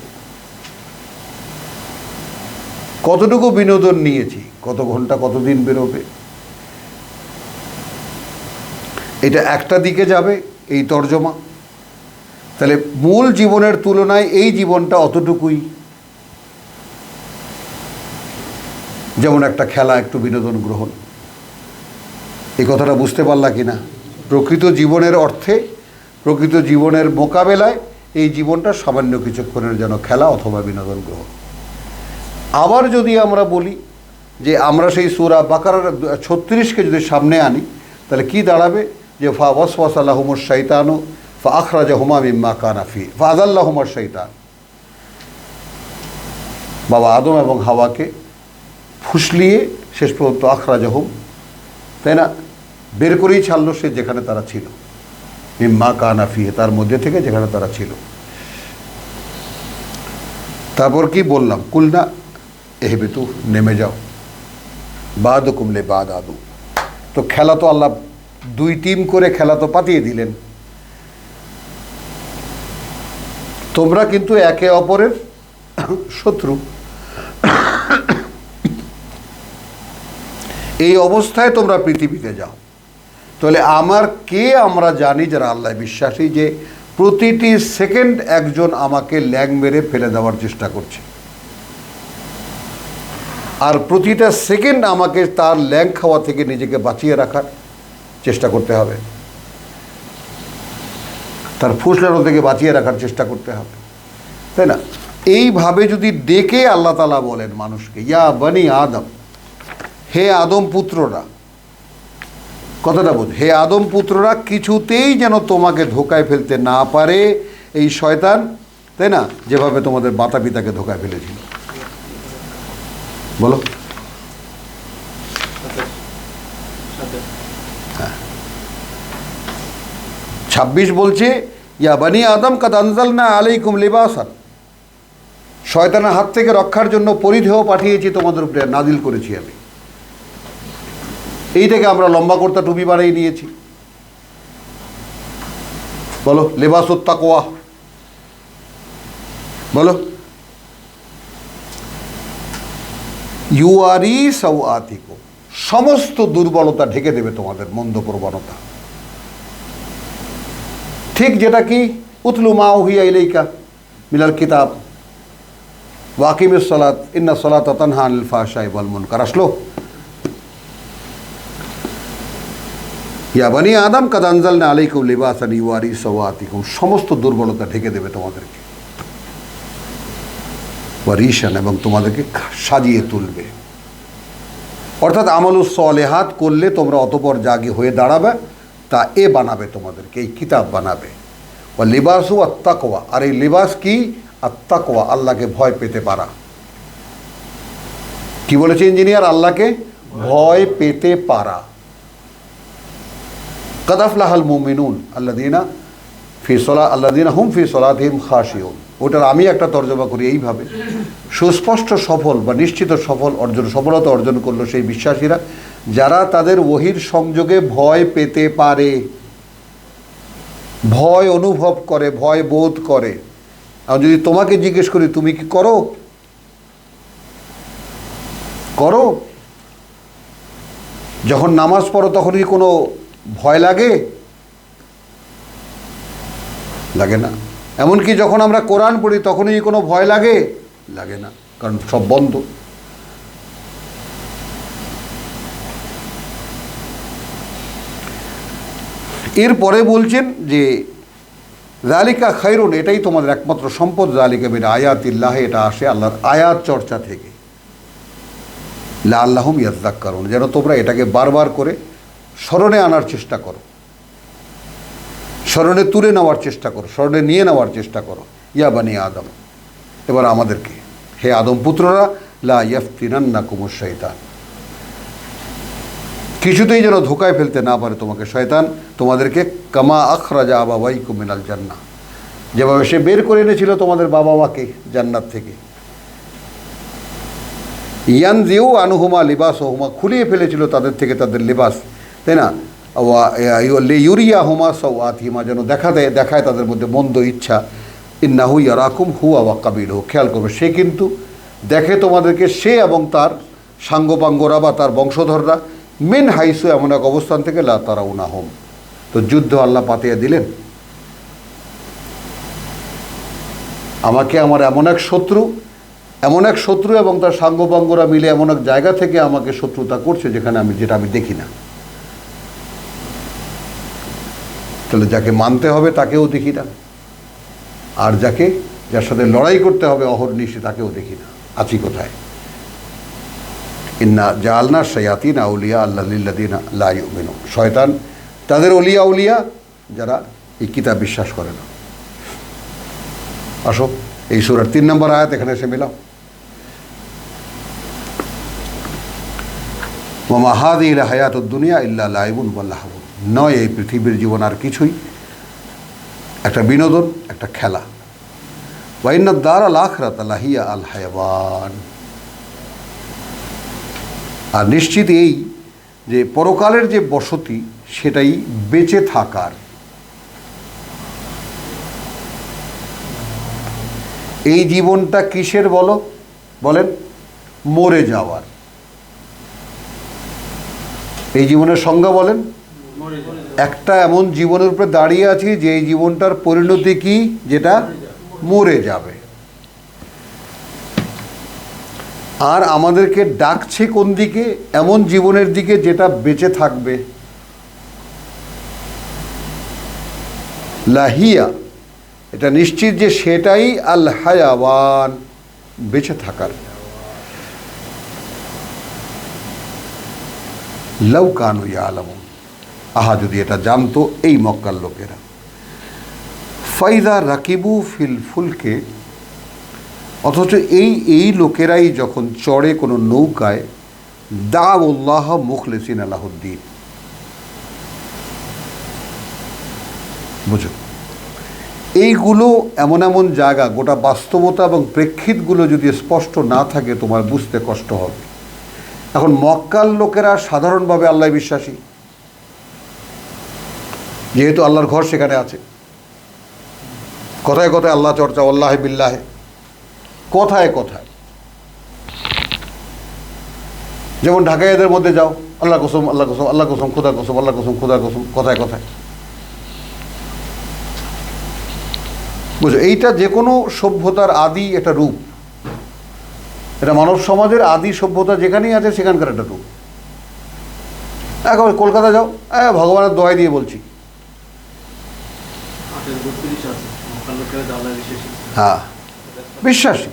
কতটুকু বিনোদন নিয়েছি, কত ঘন্টা কতদিন বেরোবে, এটা একটা দিকে যাবে এই তর্জমা। তাহলে মূল জীবনের তুলনায় এই জীবনটা অতটুকুই। যেমন একটা খেলা, একটু বিনোদন গ্রহণ, এই কথাটা বুঝতে পারলা কি না? প্রকৃত জীবনের অর্থে, প্রকৃত জীবনের মোকাবেলায় এই জীবনটা সামান্য কিছুক্ষণের যেন খেলা অথবা বিনোদন গ্রহণ। আবার যদি আমরা বলি যে আমরা সেই সূরা বাকারার 36কে যদি সামনে আনি, তাহলে কি দাঁড়াবে? যে ফা ওয়াসওয়াসা লাহুমুশ শাইতানু ফা আখরাজাহুমা মিম্মা কানা ফি ফা আযাল্লাহুমাশ শাইতান, বাবা আদম এবং হাওয়াকে ফুসলিয়ে শেষ পর্যন্ত আখরাজাহুম, তাই না, বের করেই ছাড়লো সে যেখানে তারা ছিল, মিম্মা কানা ফি, তার মধ্যে থেকে যেখানে তারা ছিল। তারপর কি বললাম? কুলনা এহবিতু, নেমে যাও, বাদুকুম লিবাদ আদু। তো খেলা তো আল্লাহ 2 টিম করে খেলা তো পাতিয়ে দিলেন। তোমরা কিন্তু একে অপরের শত্রু। এই অবস্থায় তোমরা পৃথিবীতে যাও। তাহলে আমরা জানি যারা আল্লাহ বিশ্বাসী, যে প্রতিটি সেকেন্ড একজন আমাকে ল্যাং মেরে ফেলে দেওয়ার চেষ্টা করছে। আর প্রতিটা সেকেন্ড আমাকে তার ল্যাং খাওয়া থেকে নিজেকে বাঁচিয়ে রাখার চেষ্টা করতে হবে, তার ফুসলানো থেকে বাঁচিয়ে রাখার চেষ্টা করতে হবে, তাই না? এইভাবে যদি ডেকে আল্লাহ তাআলা বলেন মানুষকে, ইয়া বনি আদম, হে আদম পুত্ররা, কথাটা বোঝ, হে আদম পুত্ররা, কিছুতেই যেন তোমাকে ধোকায় ফেলতে না পারে এই শয়তান, তাই না? যেভাবে তোমাদের মাতা পিতাকে ধোকায় ফেলেছিল। বলো। 26 বলছে, ইয়া বানি আদম কাদ আনজালনা আলাইকুম লিবাসান, শয়তানের হাত থেকে রক্ষার জন্য পরিধেয় পাঠিয়েছি তোমাদের উপরে, নাজিল করেছি আমি। এইটাকে আমরা লম্বা কর্তা টুপি বানিয়ে নিয়েছি। বলো, লিবাসুত তাকওয়া, বলো। ইউআরি সাওআতিকুম, সমস্ত দুর্বলতা ঢেকে দেবে তোমাদের, মন্দ প্রবণতা। ঠিক যেটা কি, উতলু মা উহিয়া ইলাইকা মিনাল কিতাব ওয়াকিমিস সালাত ইন্না সালাতা তানহা আনিল ফাহশাই ওয়াল মুনকার, আসলো। ইয়া বানি আদম কাদ আনজালনা আলাইকুম লিবাসান ইউআরি সাওআতিকুম, সমস্ত দুর্বলতা ঢেকে দেবে তোমাদেরকে, ওয়ারিশান, এবং তোমাদেরকে সাজিয়ে তুলবে। অর্থাৎ আমলুস সলেহাত করলে তোমরা অতপর জাগি হয়ে দাঁড়াবে, তা এ বানাবে তোমাদেরকে, এই কিতাব বানাবে। ও লিবাসু আত্তাকওয়া, আর এই লিবাস কি? আত্তাকওয়া, আল্লাহকে ভয় পেতে পারা। কি বলেছে ইঞ্জিনিয়ার? আল্লাহকে ভয় পেতে পারা। কাদ আফলাহাল মুমিনুন আল্লাযীনা হুম ফি সলাতিহিম খাশিউন। ওটার আমি একটা তর্জমা করি এইভাবে, সুস্পষ্ট সফল বা নিশ্চিত সফলতা অর্জন করলো সেই বিশ্বাসীরা যারা তাদের ওহীর সংযোগে ভয় পেতে পারে, ভয় অনুভব করে, ভয় বোধ করে। আর যদি তোমাকে জিজ্ঞেস করি, তুমি কি করো? করো? যখন নামাজ পড়ো তখন কি কোনো ভয় লাগে? লাগে না। এমনকি যখন আমরা কোরআন পড়ি তখনই কোনো ভয় লাগে? লাগে না, কারণ সব বন্ধ। এরপরে বলছেন যে যালিকা খায়রুন, এটাই তোমাদের একমাত্র সম্পদ, যালিকা মিন আয়াতিল্লাহ, এটা আসে আল্লাহর আয়াত চর্চা থেকে। লাআল্লাহুম ইয়াযাক্কারুন, যেন তোমরা এটাকে বারবার করে স্মরণে আনার চেষ্টা করো, স্মরণে তুলে নেওয়ার চেষ্টা করো, স্মরণে নিয়ে নেওয়ার চেষ্টা করো। ইয়া বানি আদম, এবার আমাদেরকে, হে আদম পুত্ররা, লা ইয়াফতিনান্নাকুমুশ শাইতান, কিছুতেই যেন ধোকায় ফেলতে না পারে তোমাকে শয়তান, তোমাদেরকে কামা আখরাজা আবাওয়াইকুম মিনাল জান্নাহ, যেভাবে সে বের করে এনেছিল তোমাদের বাবা মাকে জান্নাত থেকে। ইয়ানজিউ আনহুমা লিবাসহুমা, খুলিয়ে ফেলেছিল তাদের থেকে তাদের লিবাস, তাই না? ইউরিয়া হুমা সাওআতিহিমা, যেন দেখায় তাদের মধ্যে মন্দ ইচ্ছা। ইন্নাহু ইয়ারাকুম হুয়া ওয়া কাবিলহু, খেয়াল করবে, সে কিন্তু দেখে তোমাদেরকে, সে এবং তার সাঙ্গপাঙ্গরা বা তার বংশধররা, মিন হাইসু, এমন এক অবস্থান থেকে, লা তারাউনাহুম। তো যুদ্ধ আল্লাহ পাতিয়ে দিলেন। আমাকে আমার এমন এক শত্রু এবং তার সাঙ্গপাঙ্গরা মিলে এমন এক জায়গা থেকে আমাকে শত্রুতা করছে যেটা আমি দেখি না। তাহলে যাকে মানতে হবে তাকেও দেখি না, আর যার সাথে লড়াই করতে হবে অহর্নিশি তাকেও দেখি না। আছি কোথায়? ইন্না জাআলনা শায়াতিনা আউলিয়া লিল্লাযিনা লা ইউমিনুন, শয়তান তাদের আউলিয়া যারা এই কিতাব বিশ্বাস করে না। আসো এই সূরার 3 নম্বর আয়াত এখানে এসে মিলাও। ওয়া মা হাযিহিল হায়াতুদ দুনিয়া ইল্লা লাইবুন ওয়া লাহবুন, নয় এই পৃথিবীর জীবন আর কিছুই, একটা বিনোদন, একটা খেলা। ওয়া ইন্নাদ দারাল আখিরাতা লাহিয়া আল হায়াওয়ান, আর নিশ্চিত এই যে পরকালের যে বসতি সেটাই বেঁচে থাকার। এই জীবনটা কিসের বলেন? মরে যাওয়ার। এই জীবনের সংজ্ঞা বলেন? একটা এমন জীবনের উপরে দাঁড়িয়ে আছি যে এই জীবনটার পরিণতি কি? যেটা মরে যাবে। আর আমাদেরকে ডাকছে কোন দিকে? এমন জীবনের দিকে যেটা বেঁচে থাকবে। লাহিয়া, এটা নিশ্চিত যে সেটাই আল হায়াওয়ান, বেঁচে থাকার। লাউ কানু ইয়ালামুন, আহা যদি এটা জানতো এই মক্কার লোকেরা। ফাইদা রাকিবু ফিল ফুলকে, অথচ এই লোকেরাই যখন চড়ে কোনো নৌকায়, দাউল্লাহ মুখলিসিন আলাহুদ্দিন। বুঝো, এইগুলো এমন এমন জায়গা, গোটা বাস্তবতা এবং প্রেক্ষিতগুলো যদি স্পষ্ট না থাকে তোমার বুঝতে কষ্ট হবে। এখন মক্কার লোকেরা সাধারণভাবে আল্লাহ বিশ্বাসী, যেহেতু আল্লাহর ঘর সেখানে আছে। কথায় কথায় আল্লাহ চর্চা, আল্লাহ বিল্লাহে, কথায় কথায়। যেমন ঢাকাইয়াদের মধ্যে যাও, আল্লাহ কসম, আল্লাহ কসম, আল্লাহ কসম, খোদা কসম, আল্লাহ কসম, খোদা কসম, কথায় কথায়। বুঝো, এইটা যে কোনো সভ্যতার আদি একটা রূপ। এটা মানব সমাজের আদি সভ্যতা যেখানেই আছে সেখানকার একটা রূপ। এখন কলকাতা যাও, ভগবানের দোয়াই দিয়ে বলছি, হ্যাঁ বিশ্বাসী।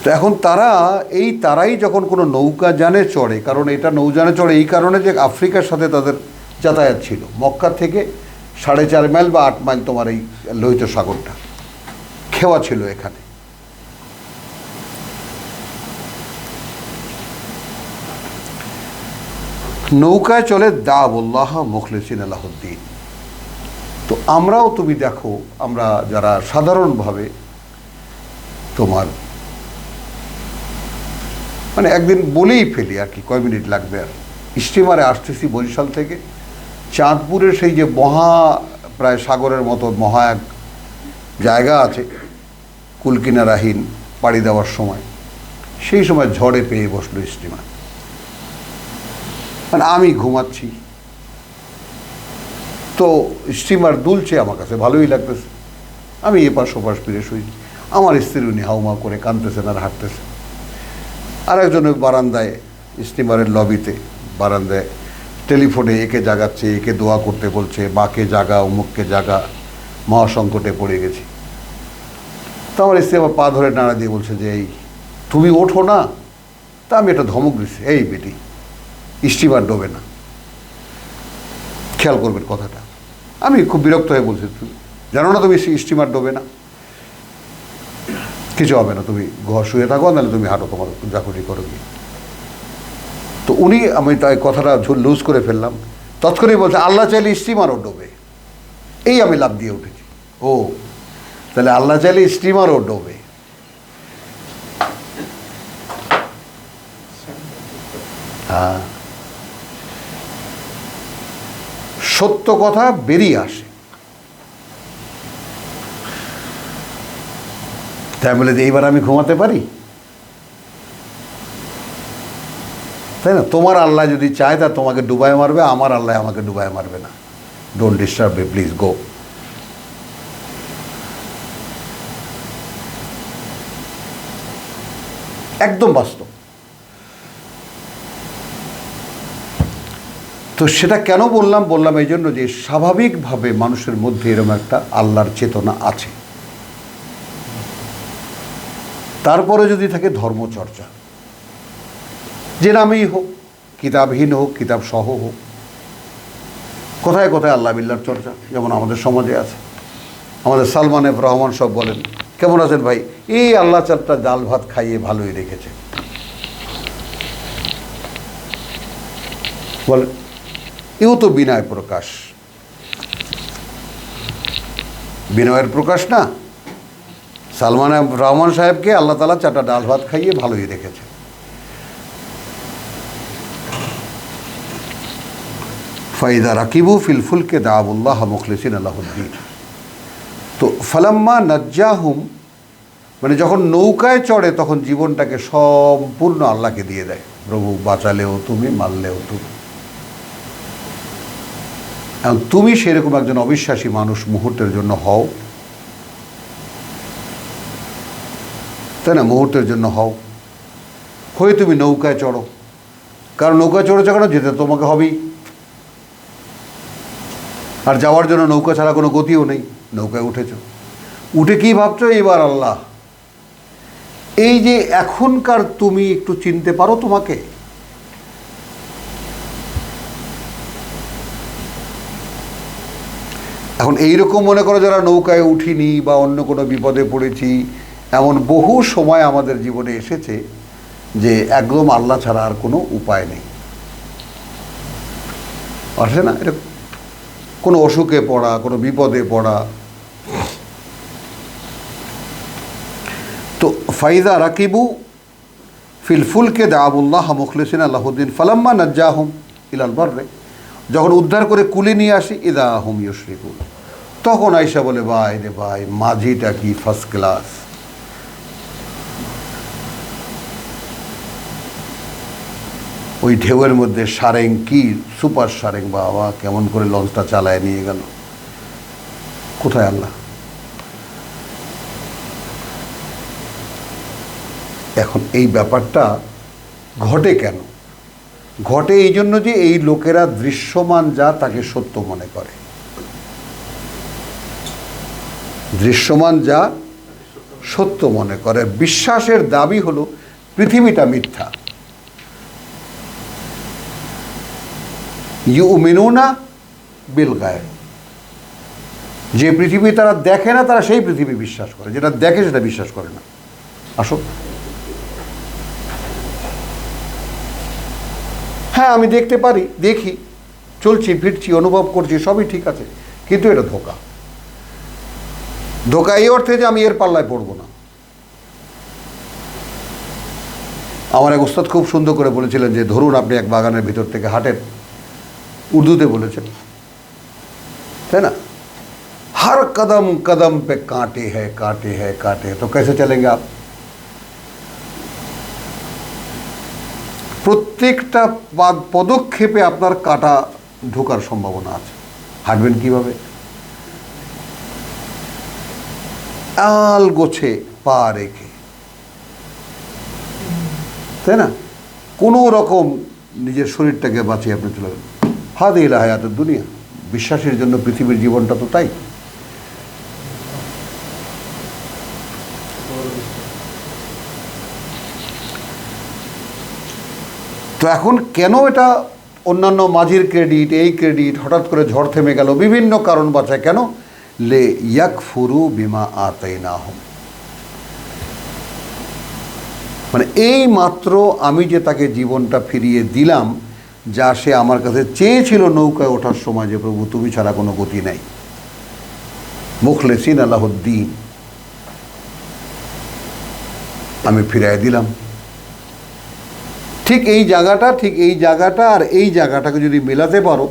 তো এখন তারাই যখন কোনো নৌকা যানে চড়ে, কারণ এটা নৌযানে চড়ে এই কারণে যে আফ্রিকার সাথে তাদের যাতায়াত ছিল। মক্কা থেকে 4.5 মাইল বা 8 মাইল তোমার এই লোহিত সাগরটা খেওয়া ছিল এখানে। নৌকায় চলে দাউল্লাহ মুখলিসিন আলাহুদ্দিন। তো আমরাও তুমি দেখো, আমরা যারা সাধারণভাবে তোমার মানে একদিন বলেই ফেলি আর কি, কয় মিনিট লাগবে আর, স্টিমারে আসতেছি বরিশাল থেকে চাঁদপুরের সেই যে প্রায় সাগরের মতো মহা এক জায়গা আছে কুলকিনারাহীন পাড়ি দেওয়ার সময়, সেই সময় ঝড়ে পেয়ে বসলো স্টিমার। মানে আমি ঘুমাচ্ছি, তো স্টিমার দুলছে, আমার কাছে ভালোই লাগতেছে। আমি এপাশ ওপাশ ফিরে শুই, আমার স্ত্রী উনি হাউমা করে কাঁদতেছেন আর হাঁটতেছে। আর একজন ওই বারান্দায়, স্টিমারের লবিতে বারান্দায় টেলিফোনে একে জাগাচ্ছে, একে দোয়া করতে বলছে, মাকে জাগা, অমুককে জাগা, মহাসংকটে পড়ে গেছি। তো আমার স্ত্রী আমার পা ধরে নাড়া দিয়ে বলছে যে, এই তুমি ওঠো না। তা আমি একটা ধমক দিচ্ছি, এই বেটি স্টিমার ডোবে না, খেয়াল করবেন কথাটা। আমি খুব বিরক্ত হয়ে বলছি, তুমি জানো না তুমি স্টিমার ডোবে না, কিছু হবে না, তুমি ঘর শুয়ে থাকো, নাহলে তুমি হাঁটো, তোমার জাকুরি করো গিয়ে। তো আমি তাই কথাটা লুজ করে ফেললাম। তৎক্ষণাৎ বলছে, আল্লাহ চাইলে স্টিমারও ডোবে। এই আমি লাফ দিয়ে উঠেছি, ও তাহলে আল্লাহ চাইলে স্টিমারও ডোবে। হ্যাঁ, সত্য কথা বেরিয়ে আসে। তাই বলে যে এইবার আমি ঘুমাতে পারি, তাই না? তোমার আল্লাহ যদি চায় তা তোমাকে ডুবায় মারবে, আমার আল্লাহ আমাকে ডুবায় মারবে না। Don't disturb me, please go. একদম বাস্তব। তো সেটা কেন বললাম এই জন্য যে স্বাভাবিকভাবে মানুষের মধ্যে এরকম একটা আল্লাহর চেতনা আছে। তারপরে যদি থাকে ধর্মচর্চা, যে নামেই হোক, কিতাবহীন হোক, কিতাব সহ হোক, কোথায় কোথায় আল্লাহ বিল্লাহর চর্চা, যেমন আমাদের সমাজে আছে। আমাদের সালমান এফ রহমান সব বলেন, কেমন আছেন ভাই, এই আল্লাহ চারটা ডাল ভাত খাইয়ে ভালোই রেখেছে, বলেন। এও তো বিনয় প্রকাশ, বিনয়ের প্রকাশ না? সালমান এফ রহমান সাহেবকে আল্লাহ তাআলা চারটা ডাল ভাত খাইয়ে ভালোই রেখেছে। ফাইদা রাকিবু ফিল ফুলকে দাউল্লাহ মুখলিসিন আলাহুদ্দিন। তো ফালাম্মা নাজ্জাহুম, মানে যখন নৌকায় চড়ে তখন জীবনটাকে সম্পূর্ণ আল্লাহকে দিয়ে দেয়। প্রভু বাঁচালেও তুমি, মারলেও তুমি। এখন তুমি সেরকম একজন অবিশ্বাসী মানুষ মুহূর্তের জন্য হও, তাই না? মুহূর্তের জন্য হও, হয়ে তুমি নৌকায় চড়ো, কারণ নৌকায় চড়েছো কেন, যেতে তোমাকে হবেই, আর যাওয়ার জন্য নৌকা ছাড়া কোনো গতিও নেই। নৌকায় উঠেছো, উঠে কি ভাবছো, এবার আল্লাহ, এই যে এখনকার তুমি একটু চিনতে পারো তোমাকে? এখন এইরকম মনে করো যারা নৌকায় উঠিনি বা অন্য কোনো বিপদে পড়েছি, এমন বহু সময় আমাদের জীবনে এসেছে যে একদম আল্লাহ ছাড়া আর কোনো উপায় নেই। আসে না এরকম? কোনো অসুখে পড়া, কোনো বিপদে পড়া। তো ফাইজা রাকিবু ফিল ফুলকে দাআবুল্লাহ মুখলিসিন আল্লাহুদ্দিন ফালাম্মা নাজ্জাহুম ইলাল বাররে, যখন উদ্ধার করে কুলে নিয়ে আসি ইদা হুম ইউশরিকুন, তখন আয়সা বলে, ভাই রে ভাই, মাঝিটা কি ফার্স্ট ক্লাস। ওই ঢেউয়ের মধ্যে সারেং কি সুপার সারেং, বাবা কেমন করে লঞ্চটা চালায় নিয়ে গেল। কোথায় আল্লাহ? এখন এই ব্যাপারটা ঘটে কেন? ঘটে এই জন্য যে এই লোকেরা দৃশ্যমান যা তাকে সত্য মনে করে। দৃশ্যমান যা সত্য মনে করে। বিশ্বাসের দাবি হলো পৃথিবীটা মিথ্যা। ইউমিনুনা বিল গায়ব, যে পৃথিবী তারা দেখে না তারা সেই পৃথিবী বিশ্বাস করে, যেটা দেখে সেটা বিশ্বাস করে না। আসো, হ্যাঁ আমি দেখতে পারি, দেখি, চলছি ফিরছি, অনুভব করছি, সবই ঠিক আছে, কিন্তু এটা ধোঁকা। ধোঁকা এই অর্থে যে আমি এর পাল্লায় পড়বো না। আমার এক উস্তাদ খুব সুন্দর করে বলেছিলেন যে ধরুন আপনি এক বাগানের ভিতর থেকে হাঁটেন, উর্দুতে বলেছেন, তাই না, हर कदम कदम पे कांटे हैं कांटे हैं कांटे, तो कैसे चलेंगे आप? প্রত্যেকটা পদক্ষেপে আপনার কাঁটা ঢোকার সম্ভাবনা আছে, হাঁটবেন কিভাবে? আল গোছে পা রেখে, তাই না, কোনো রকম নিজের শরীরটাকে বাঁচিয়ে আপনি চলে গেলেন। হাদিহিল হায়াতুদ দুনিয়া, বিশ্বাসের জন্য পৃথিবীর জীবনটা তো তাই। তো এখন কেন এটা অন্যান্য মাঝির ক্রেডিট, এই ক্রেডিট, হঠাৎ করে ঝড় থেমে গেল, বিভিন্ন কারণ বাঁচায় কেন? লে ইয়াকফুরু বিমা আতাইনাহুম, মানে এই মাত্র আমি যে তাকে জীবনটা ফিরিয়ে দিলাম, যা সে আমার কাছে চেয়েছিল নৌকায় ওঠার সময়, যে প্রভু তুমি ছাড়া কোনো গতি নাই, মুখলিসিন আলাহুদ্দিন, আমি ফিরিয়ে দিলাম। ঠিক এই জায়গাটা আর এই জায়গাটাকে যদি মেলাতে পারো,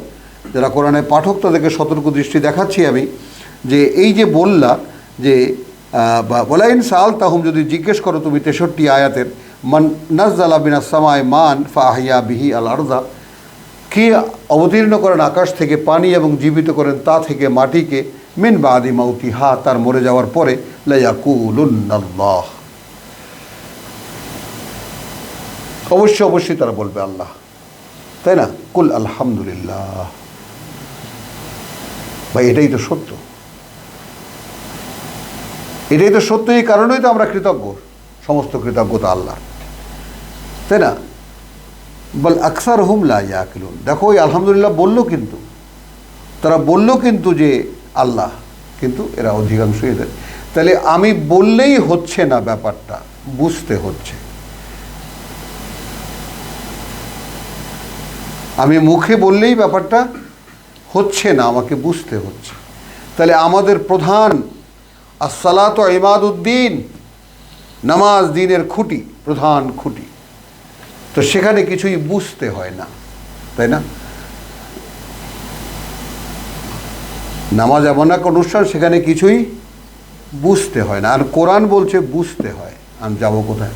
যারা কোরআনের পাঠক তাদেরকে সতর্ক দৃষ্টি দেখাচ্ছি আমি, যে এই যে বললা যে ওয়ালাইন সাআলতাহুম, যদি জিজ্ঞেস করো তুমি 63 আয়াতের, মান নাজ্জালা মিনাস সামাই মান ফাআহইয়া বিহি আল আরদা, কে অবতীর্ণ করেন আকাশ থেকে পানি এবং জীবিত করেন তা থেকে মাটিকে, মিন বাদি মাউতিহা, তার মরে যাওয়ার পরে, লায়াকুলুন্নাল্লাহ, অবশ্যই তারা বলবে আল্লাহ, তাই না? কুল আলহামদুলিল্লাহ। ভাই এটাই তো সত্য, এটাই তো সত্য, এই কারণেই তো আমরা কৃতজ্ঞ, সমস্ত কৃতজ্ঞতা আল্লাহ, তাই না? বল আকসার হুম লা ইয়াকিলুন, দেখো ওই আলহামদুলিল্লাহ বললো, কিন্তু তারা বললো কিন্তু যে আল্লাহ, কিন্তু এরা অধিকাংশই এদের। তাহলে আমি বললেই হচ্ছে না, ব্যাপারটা বুঝতে হচ্ছে। আমি মুখে বললেই ব্যাপারটা হচ্ছে না, আমাকে বুঝতে হচ্ছে। তাহলে আমাদের প্রধান আসসালাতু ইমাদুদ্দিন, নামাজ দিনের খুঁটি, প্রধান খুঁটি, তো সেখানে কিছুই বুঝতে হয় না, তাই না? নামাজ এমন এক অনুষ্ঠান, সেখানে কিছুই বুঝতে হয় না, আর কোরআন বলছে বুঝতে হয়। আমি যাবো কোথায়?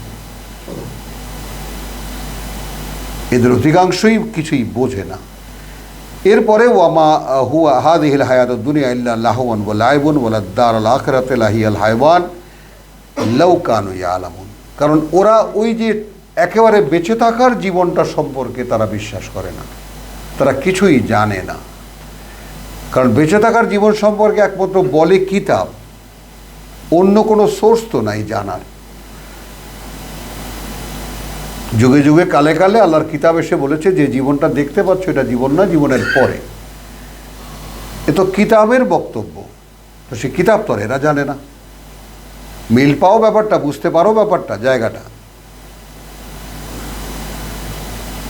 এদের অধিকাংশই কিছুই বোঝে না। এরপরে ওয়ামা হুয়া হাদিহিল হায়াতুদ দুনিয়া ইল্লা লাহওয়ান ওয়া লাইবুন ওয়া লাদ-দারুল আখিরাতু লাহিয়াল হায়ওয়ান লাউ কানু ইয়ালামুন, কারণ ওরা ওই যে একেবারে বেঁচে থাকার জীবনটা সম্পর্কে তারা বিশ্বাস করে না, তারা কিছুই জানে না। কারণ বেঁচে থাকার জীবন সম্পর্কে একমাত্র বলে কিতাব, অন্য কোনো সোর্স তো নাই জানার। যুগে যুগে কালে কালে আল্লাহর কিতাব এসে বলেছে যে জীবনটা দেখতে পাচ্ছ এটা জীবন না, জীবনের পরে। এ তো কিতাবের বক্তব্য, তো সে কিতাব তো এরা জানে না। মিল পাও ব্যাপারটা, বুঝতে পারো ব্যাপারটা, জায়গাটা।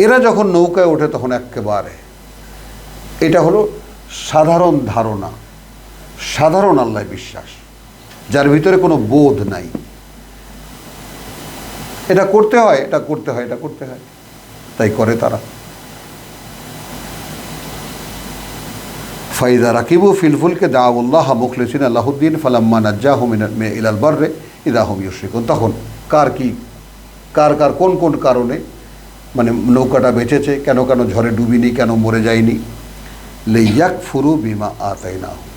এরা যখন নৌকায় ওঠে তখন একেবারে এটা হলো সাধারণ ধারণা, সাধারণ আল্লাহ বিশ্বাস, যার ভিতরে কোনো বোধ নাই। এটা করতে হয়, এটা করতে হয়, এটা করতে হয়, তাই করে তারা। ফাইদা রাকিবু ফিল ফুলকে দাউল্লাহ মুখলিসিন আল্লাহুদ্দিন ফালাম্মা নাজ্জাহুম ইলাল বাররে ইদা হুম ইউশরিকুন। তখন কার কোন কোন কারণে মানে নৌকাটা বেঁচেছে, কেন কেন ঝড়ে ডুবিনি, কেন মরে যায়নি। লিয়াকফুরু বিমা আতাইনাহুম।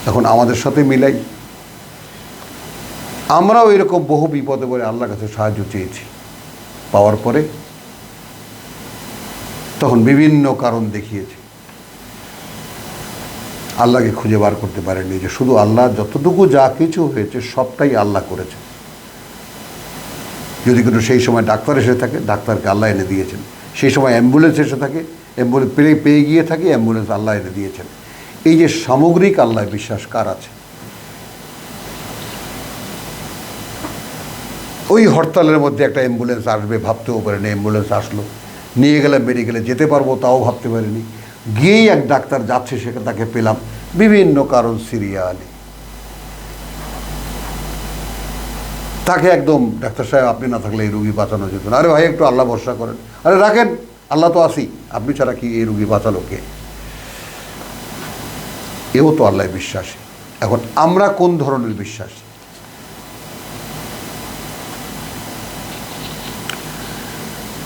এখন আমাদের সাথে মিলাই, আমরাও এরকম বহু বিপদে পড়ে আল্লাহর কাছে সাহায্য চেয়েছি, পাওয়ার পরে তখন বিভিন্ন কারণ দেখিয়েছি, আল্লাহকে খুঁজে বার করতে পারেননি। যে শুধু আল্লাহ, যতটুকু যা কিছু হয়েছে সবটাই আল্লাহ করেছে। যদি কোনো সেই সময় ডাক্তার এসে থাকে, ডাক্তারকে আল্লাহ এনে দিয়েছেন। সেই সময় অ্যাম্বুলেন্স এসে থাকে, অ্যাম্বুলেন্স পেয়ে গিয়ে থাকে, অ্যাম্বুলেন্স আল্লাহ এনে দিয়েছেন। এই যে সামগ্রিক আল্লাহ বিশ্বাস কার আছে? ওই হরতালের মধ্যে একটা অ্যাম্বুলেন্স আসবে ভাবতেও পারেনি, অ্যাম্বুলেন্স আসলো, নিয়ে গেলে মেডিকেলে যেতে পারবো তাও ভাবতে পারিনি। গিয়েই এক ডাক্তার যাচ্ছে, সেখানে তাকে পেলাম। বিভিন্ন কারণ সিরিয়ালি তাকে একদম, ডাক্তার সাহেব আপনি না থাকলে এই রুগী বাঁচানো যেত না। আরে ভাই একটু আল্লাহ ভরসা করেন। আরে রাখেন, আল্লাহ তো আসি, আপনি ছাড়া কি এই রুগী বাঁচালো কে? এও তো আল্লাহ বিশ্বাসী। এখন আমরা কোন ধরনের বিশ্বাসী?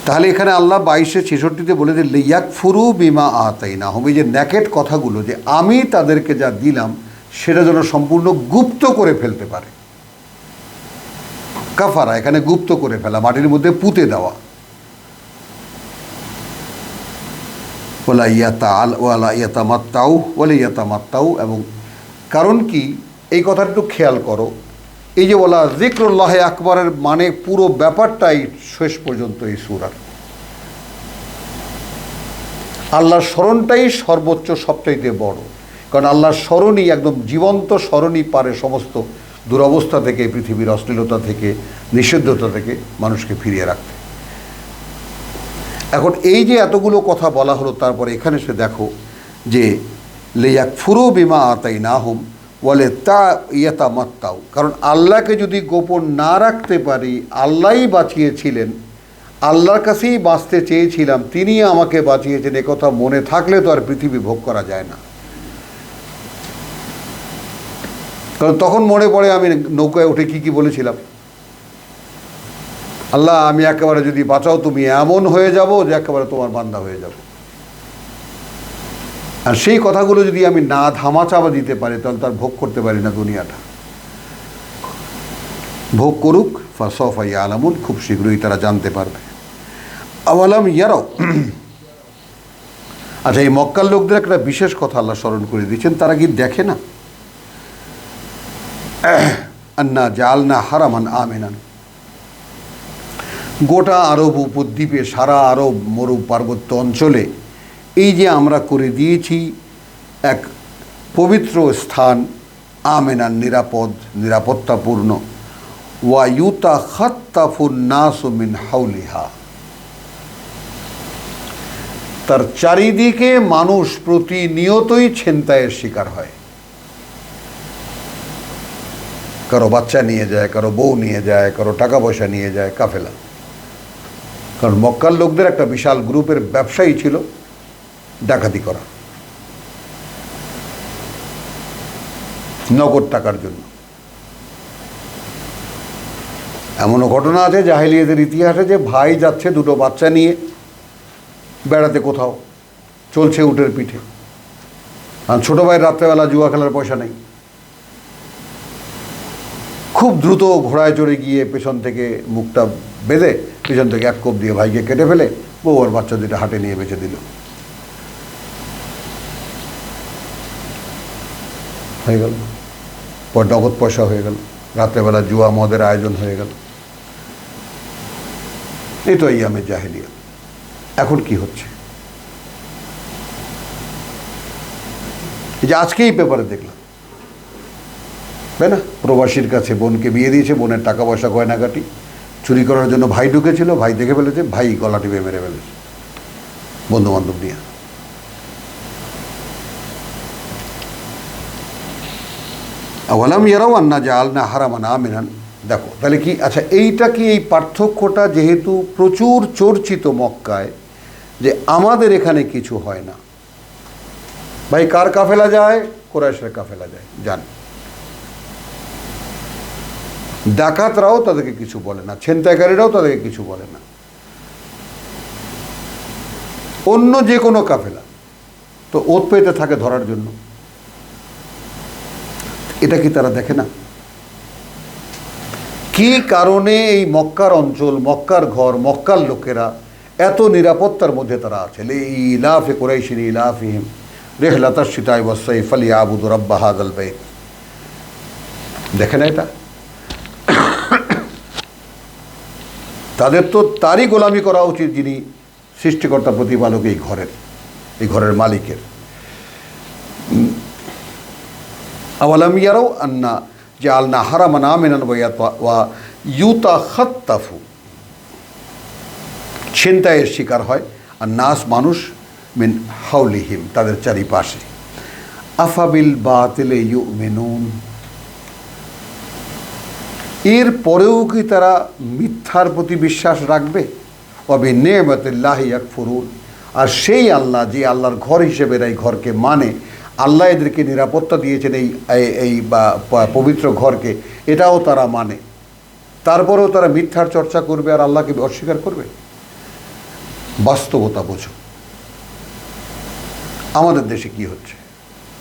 তাহলে এখানে আল্লাহ 22-66 বলে যে লিয়াকফুরু বিমা আতাইনাহুম, এই যে ন্যাকেট কথাগুলো, যে আমি তাদেরকে যা দিলাম সেটা যেন সম্পূর্ণ গুপ্ত করে ফেলতে পারে। কাফারা এখানে গুপ্ত করে ফেলা, মাটির মধ্যে পুঁতে দেওয়া। ওয়ালা ইয়াতামাত্তাউ, এবং কারণ কি এই কথাটা একটু খেয়াল করো, এই যে বলা যিকরুল্লাহ আকবরের মানে পুরো ব্যাপারটাই শেষ পর্যন্ত এই সূরার আল্লাহর স্মরণটাই সর্বোচ্চ, সবচাইতে বড়। কারণ আল্লাহর স্মরণই একদম জীবন্ত স্মরণই পারে সমস্ত দুরবস্থা থেকে, পৃথিবীর অশ্লীলতা থেকে, নিষিদ্ধতা থেকে মানুষকে ফিরিয়ে রাখতে। এখন এই যে এতগুলো কথা বলা হলো, তারপরে এখানে সে দেখো যে লিয়াকফুরু বিমা আতাইনাহুম বলে তা ইয়াতামাত্তাউ, কারণ আল্লাহকে যদি গোপন না রাখতে পারি, আল্লাহই বাঁচিয়েছিলেন, আল্লাহর কাছেই বাঁচতে চেয়েছিলাম, তিনি আমাকে বাঁচিয়েছেন, একথা মনে থাকলে তো আর পৃথিবী ভোগ করা যায় না। কারণ তখন মনে পড়ে আমি নৌকায় উঠে কি বলেছিলাম, আল্লাহ আমি একেবারে যদি বাঁচাও তুমি এমন হয়ে যাব যে একেবারে তোমার বান্দা হয়ে যাব। আর সেই কথাগুলো যদি আমি না ধামাচাপা দিতে পারি, তাহলে তার ভোগ করতে পারি না দুনিয়াটা। ভোগ করুক, ফাসাউফা ইয়ালামুন, খুব শীঘ্রই তারা জানতে পারবে। আওয়ালাম ইয়ারাও, আচ্ছা এই মক্কার লোকদের একটা বিশেষ কথা আল্লাহ স্মরণ করে দিয়েছেন, তারা কি দেখে না? আন্না জাআলনা হারামান আমিনান, গোটা আরব উপদ্বীপে, সারা আরব মরু পার্বত্য অঞ্চলে এই যে আমরা করে দিয়েছি এক পবিত্র স্থান, আমেনান নিরাপদ, নিরাপত্তাপূর্ণ। ওয়া ইউতাখাত্তাফুন নাসু মিন হাওলিহা, তার চারিদিকে মানুষ প্রতিনিয়তই ছিনতাইয়ের শিকার হয়। কারো বাচ্চা নিয়ে যায়, কারো বউ নিয়ে যায়, কারো টাকা পয়সা নিয়ে যায় কাফেলা। কারণ মক্কার লোকদের একটা বিশাল গ্রুপের ব্যবসায়ী ছিল ডাকাতি করা, নগদ টাকার জন্য। এমনও ঘটনা আছে জাহেলিয়াতের ইতিহাসে যে ভাই যাচ্ছে দুটো বাচ্চা নিয়ে বেড়াতে কোথাও, চলছে উটের পিঠে, আর ছোটো ভাইয়ের রাত্রেবেলা জুয়া খেলার পয়সা নেই, খুব দ্রুত ঘোড়ায় চড়ে গিয়ে পেছন থেকে মুখটা বেঁধে পেছন থেকে এক কোপ দিয়ে ভাইকে কেটে ফেলে বউ আর বাচ্চা দুটো হাটে নিয়ে বেঁচে দিল, হয়ে গেল। পর নগদ পয়সা হয়ে গেল, রাত্রেবেলা জুয়া মদের আয়োজন হয়ে গেল। এই তো আইয়ামে জাহেলিয়া। এখন কি হচ্ছে? এই যে আজকেই পেপারে দেখলাম, তাই না, প্রবাসীর কাছে বোনকে বিয়ে দিয়েছে, বোনের টাকা পয়সা গয়নাগাটি চুরি করার জন্য ভাই ঢুকেছিল, ভাই দেখে ফেলেছে, ভাই গলা টিপে মেরে ফেলেছে বন্ধু বান্ধব নিয়ে। আওয়ালাম ইয়ারাও আন্না জাআলনা হারামান আমিনান। দেখো তাহলে কি, আচ্ছা এইটা কি, এই পার্থক্যটা যেহেতু প্রচুর চর্চিত মক্কায়, যে আমাদের এখানে কিছু হয় না। ভাই কার কাফেলা যায়? কুরাইশের কাফেলা যায়, যান। ডাকাতরাও তাদেরকে কিছু বলে না, ছিনতাইকারীরাও তাদেরকে কিছু বলে না। অন্য যে কোনো কাফেলা তো ওত পেতে থাকে ধরার জন্য। এটা কি তারা দেখে না? কি কারণে এই মক্কার অঞ্চল, মক্কার ঘর, মক্কার লোকেরা এত নিরাপত্তার মধ্যে তারা আছে? লিইলাফি কুরাইশিন ইলাফিহিম রিহলাতাশ শিতাই ওয়াস সাইফ ফালিয়াবুদু রাব্বা হাযাল বাইত। দেখে না এটা? তাদের তো তারই গোলামি করা উচিত যিনি সৃষ্টিকর্তা প্রতিপালক এই ঘরের মালিকের। আওয়ালাম ইয়ারাও আন্না জাআলনা হারামান আমিনান ওয়া ইউতাখাত্তাফু, ছিনতাইয়ের শিকার হয় আর নাস মানুষ মিন হাউলিহিম, তাদের চারিপাশে। আফাবিল বাতিলে ইউমিনুন, এর পরেও কি তারা মিথ্যার প্রতি বিশ্বাস রাখবে? ওয়াবি নি'মাতিল্লাহি ইয়াকফুরুন, আর সেই আল্লাহ, যে আল্লাহর ঘর হিসেবে এই ঘরকে মানে, আল্লাহ এদেরকে নিরাপত্তা দিয়েছেন এই পবিত্র ঘরকে, এটাও তারা মানে, তারপরেও তারা মিথ্যার চর্চা করবে আর আল্লাহকে অস্বীকার করবে। বাস্তবতা বোঝো, আমাদের দেশে কি হচ্ছে,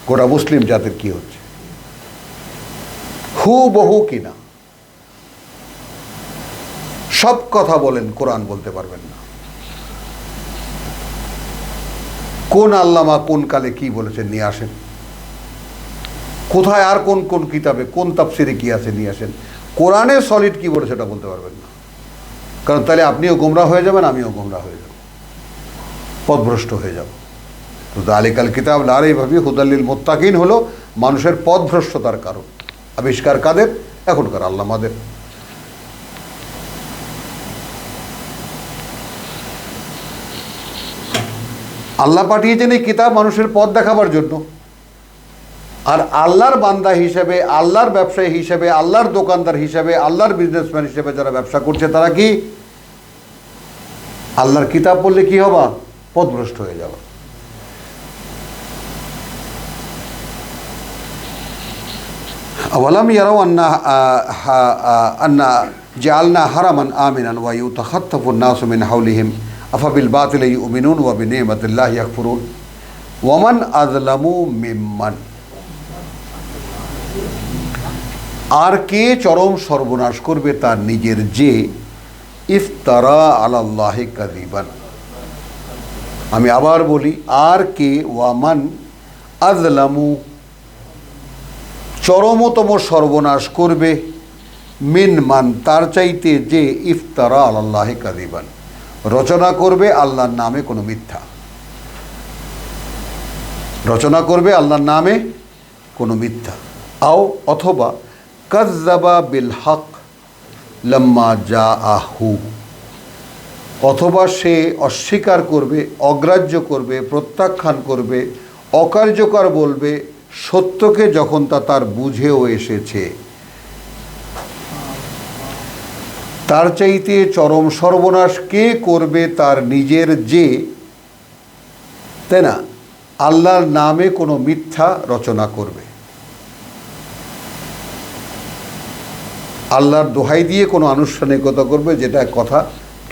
গোটা মুসলিম জাতির কি হচ্ছে, হুবহু কিনা সব কথা বলেন, কোরআন বলতে পারবেন না। কোন আল্লামা কোন কালে কি বলেছেন নিয়ে আসেন, কোথায় আর কোন কোন কিতাবে কোন তাফসিরে কি আছে নিয়ে আসেন। কোরআনে সলিড কি বলেছে এটা বলতে পারবেন না, কারণ তাহলে আপনিও গোমরা হয়ে যাবেন, আমিও গোমরা হয়ে যাব, পথভ্রষ্ট হয়ে যাব। তো যালিকাল কিতাব লা রাইবা ফীহি হুদাল লিল মুত্তাকিন হলো মানুষের পথভ্রষ্টতার কারণ। আবিষ্কার কাদের? এখনকার আল্লামাদের। আল্লাহ পাঠিয়েছেন এই কিতাব মানুষের পথ দেখাবার জন্য, আর আল্লাহর বান্দা হিসেবে, আল্লাহর ব্যবসায়ী হিসেবে, আল্লাহর দোকানদার হিসেবে, আল্লাহর বিজনেসম্যান হিসেবে যারা ব্যবসা করছে তারা কি আল্লাহর কিতাব পড়লে কি হবা? পথভ্রষ্ট হয়ে যাওয়া। আওয়ালাম ইয়ারাও আন্না জাআলনা হারামান আমিনান ওয়া ইউতাখাত্তাফুন নাসু মিন হাওলিহিম আফাবিল বাতিলি ইউমিনুন ওয়া বিনি'মাতিল্লাহি ইয়াকফুরুন ওয়ামান আযলামু মিম্মান, আর কে চরম সর্বনাশ করবে তার নিজের, যে ইফতারা আলাল্লাহি কাযিবান। আমি আবার বলি, আর কে, ওয়ামান আযলামু, চরমতম সর্বনাশ করবে, মিনমান, তার চাইতে, যে ইফতারা আলাল্লাহি কাযিবান, রচনা করবে আল্লাহর নামে কোনো মিথ্যা, রচনা করবে আল্লাহর নামে কোনো মিথ্যা। আও অথবা কাযযাবা বিল হক লাম্মা জাআহু, অথবা সে অস্বীকার করবে, অগ্রাহ্য করবে, প্রত্যাখ্যান করবে, অকার্যকর বলবে সত্যকে যখন তা তার বুঝেও এসেছে। তার চাইতে চরম সর্বনাশ কে করবে তার নিজের, যে, তাই না, আল্লাহর নামে কোনো মিথ্যা রচনা করবে, আল্লাহর দোহাই দিয়ে কোনো আনুষ্ঠানিকতা করবে যেটা কথা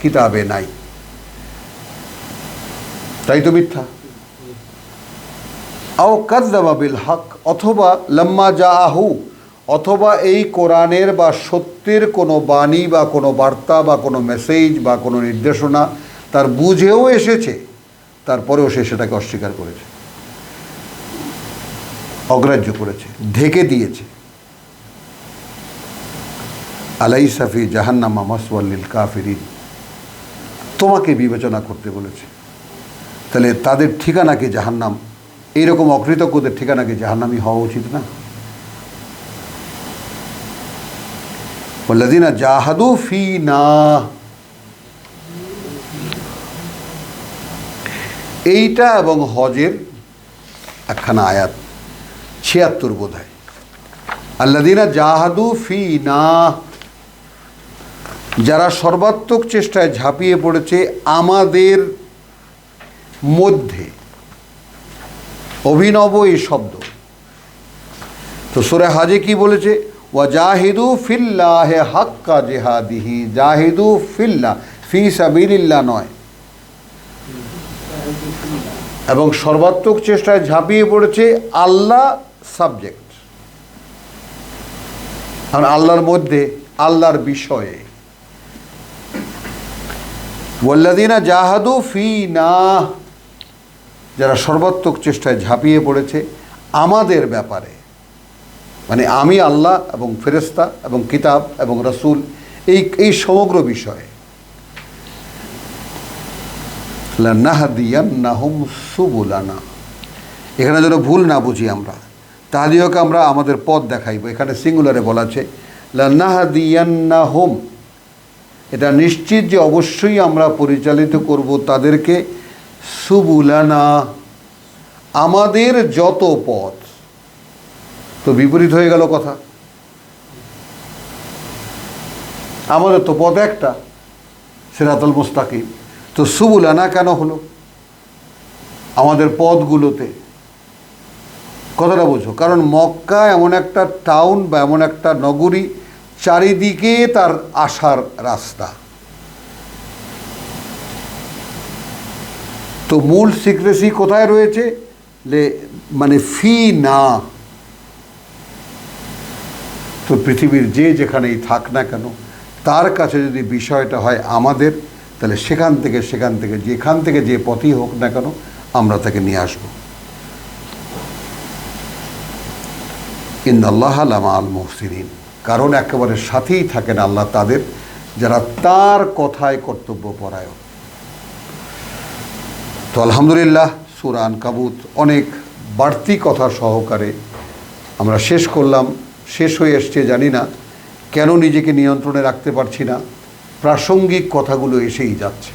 কিতাবে নাই, তাই তো মিথ্যা। আও কাযযাবা বিল হক, অথবা লাম্মা জাআহু, অথবা এই কোরআনের বা সত্যের কোনো বাণী বা কোনো বার্তা বা কোনো মেসেজ বা কোনো নির্দেশনা তার বুঝেও এসেছে, তারপরেও সে সেটাকে অস্বীকার করেছে, অগ্রাহ্য করেছে, ঢেকে দিয়েছে। আলাইসা ফি জাহান্নামা মাসওয়াল লিল কাফিরিন, তোমাকে বিবেচনা করতে বলেছে। তাহলে তাদের ঠিকানা কি জাহান্নাম? এইরকম অকৃতজ্ঞদের ঠিকানা কি জাহান্নামই হওয়া উচিত না? ওয়াল্লাযীনা জাহাদু ফীনা, এইটা এবং হজের একখানা আয়াত ৭৬ বোধহয়। আল্লাযীনা জাহাদু ফীনা, যারা সর্বাত্মক চেষ্টায় ঝাঁপিয়ে পড়েছে আমাদের মধ্যে। অভিনব এই শব্দ। তো সূরা হজে কি বলেছে? ওয়াজাহিদু ফিল্লাহি হাক্কা জিহাদিহি, জাহিদু ফিল্লাহ, ফি সাবিলিল্লাহ নয়। এবং সর্বাত্মক চেষ্টায় ঝাঁপিয়ে পড়েছে আল্লাহ সাবজেক্ট, আর আল্লাহর মধ্যে, আল্লাহর বিষয়ে। ওয়াল্লাযীনা জাহাদু ফীনা, যারা সর্বাত্মক চেষ্টায় ঝাঁপিয়ে পড়েছে আমাদের ব্যাপারে, মানে আমি আল্লাহ এবং ফেরেশতা এবং কিতাব এবং রাসূল, এই সমগ্র বিষয়ে। লানাহদিয়ান্নাহুম সুবুলানা, এখানে যেন ভুল না বুঝি আমরা, তাহদিওকে আমরা আমাদের পথ দেখাইব। এখানে সিঙ্গুলারে বলা আছে লানাহদিয়ান্নাহুম, এটা নিশ্চিত যে অবশ্যই আমরা পরিচালিত করব তাদেরকে সুবুলানা, আমাদের যত পথ। তো বিপরীত হয়ে গেল কথা, আমাদের তো পথ একটা, সিরাতুল মুস্তাকিম। তো সুবুলানা কেন হলো? আমাদের পথগুলোতে, কথাটা বোঝো। কারণ মক্কা এমন একটা টাউন বা এমন একটা নগরী, চারিদিকে তার আসার রাস্তা। তো মূল সিক্রেসি কোথায় রয়েছে? মানে ফি না। তো পৃথিবীর যে যেখানেই থাক না কেন, তার কাছে যদি বিষয়টা হয় আমাদের, তাহলে সেখান থেকে যেখান থেকে যে পথই হোক না কেন আমরা তাকে নিয়ে আসব। ইন্নাল্লাহা লামাআল মুহসিনিন, কারণ একেবারে সাথেই থাকেন আল্লাহ তাদের যারা তার কথায় কর্তব্যপরায়ণ। তো আলহামদুলিল্লাহ, সূরা আনকাবুত অনেক বাড়তি কথা সহকারে আমরা শেষ করলাম। শেষ হয়ে এসছে, জানি না কেন নিজেকে নিয়ন্ত্রণে রাখতে পারছি না, প্রাসঙ্গিক কথাগুলো এসেই যাচ্ছে।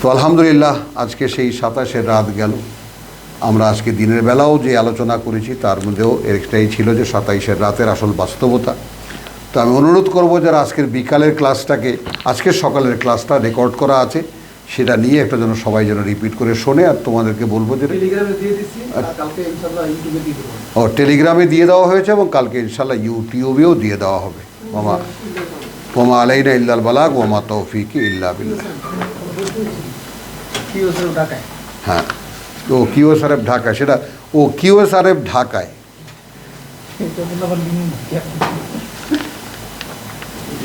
তো আলহামদুলিল্লাহ, আজকে সেই ২৭-এর রাত গেল। আমরা আজকে দিনের বেলাও যে আলোচনা করেছি তার মধ্যেও একটাই ছিল যে ২৭-এর রাতের আসল বাস্তবতা। তো আমি অনুরোধ করব যারা আজকের বিকালের ক্লাসটাকে, আজকের সকালের ক্লাসটা রেকর্ড করা আছে, সেটা নিয়ে একটা যেন সবাই যেন রিপিট করে শোনে। আর তোমাদেরকে বলবো যে টেলিগ্রামে দিয়ে দেওয়া হয়েছে এবং কালকে ইনশাল্লাহ ইউটিউবেও দিয়ে দেওয়া হবে। ওমা আলাইনা ইল্লাল বালাগ ওমা তৌফিকি ইল্লা বিল্লাহ। হ্যাঁ, ও কিউএসআরএফ ঢাকা, সেটা ও কিউএসআরএফ ঢাকায়।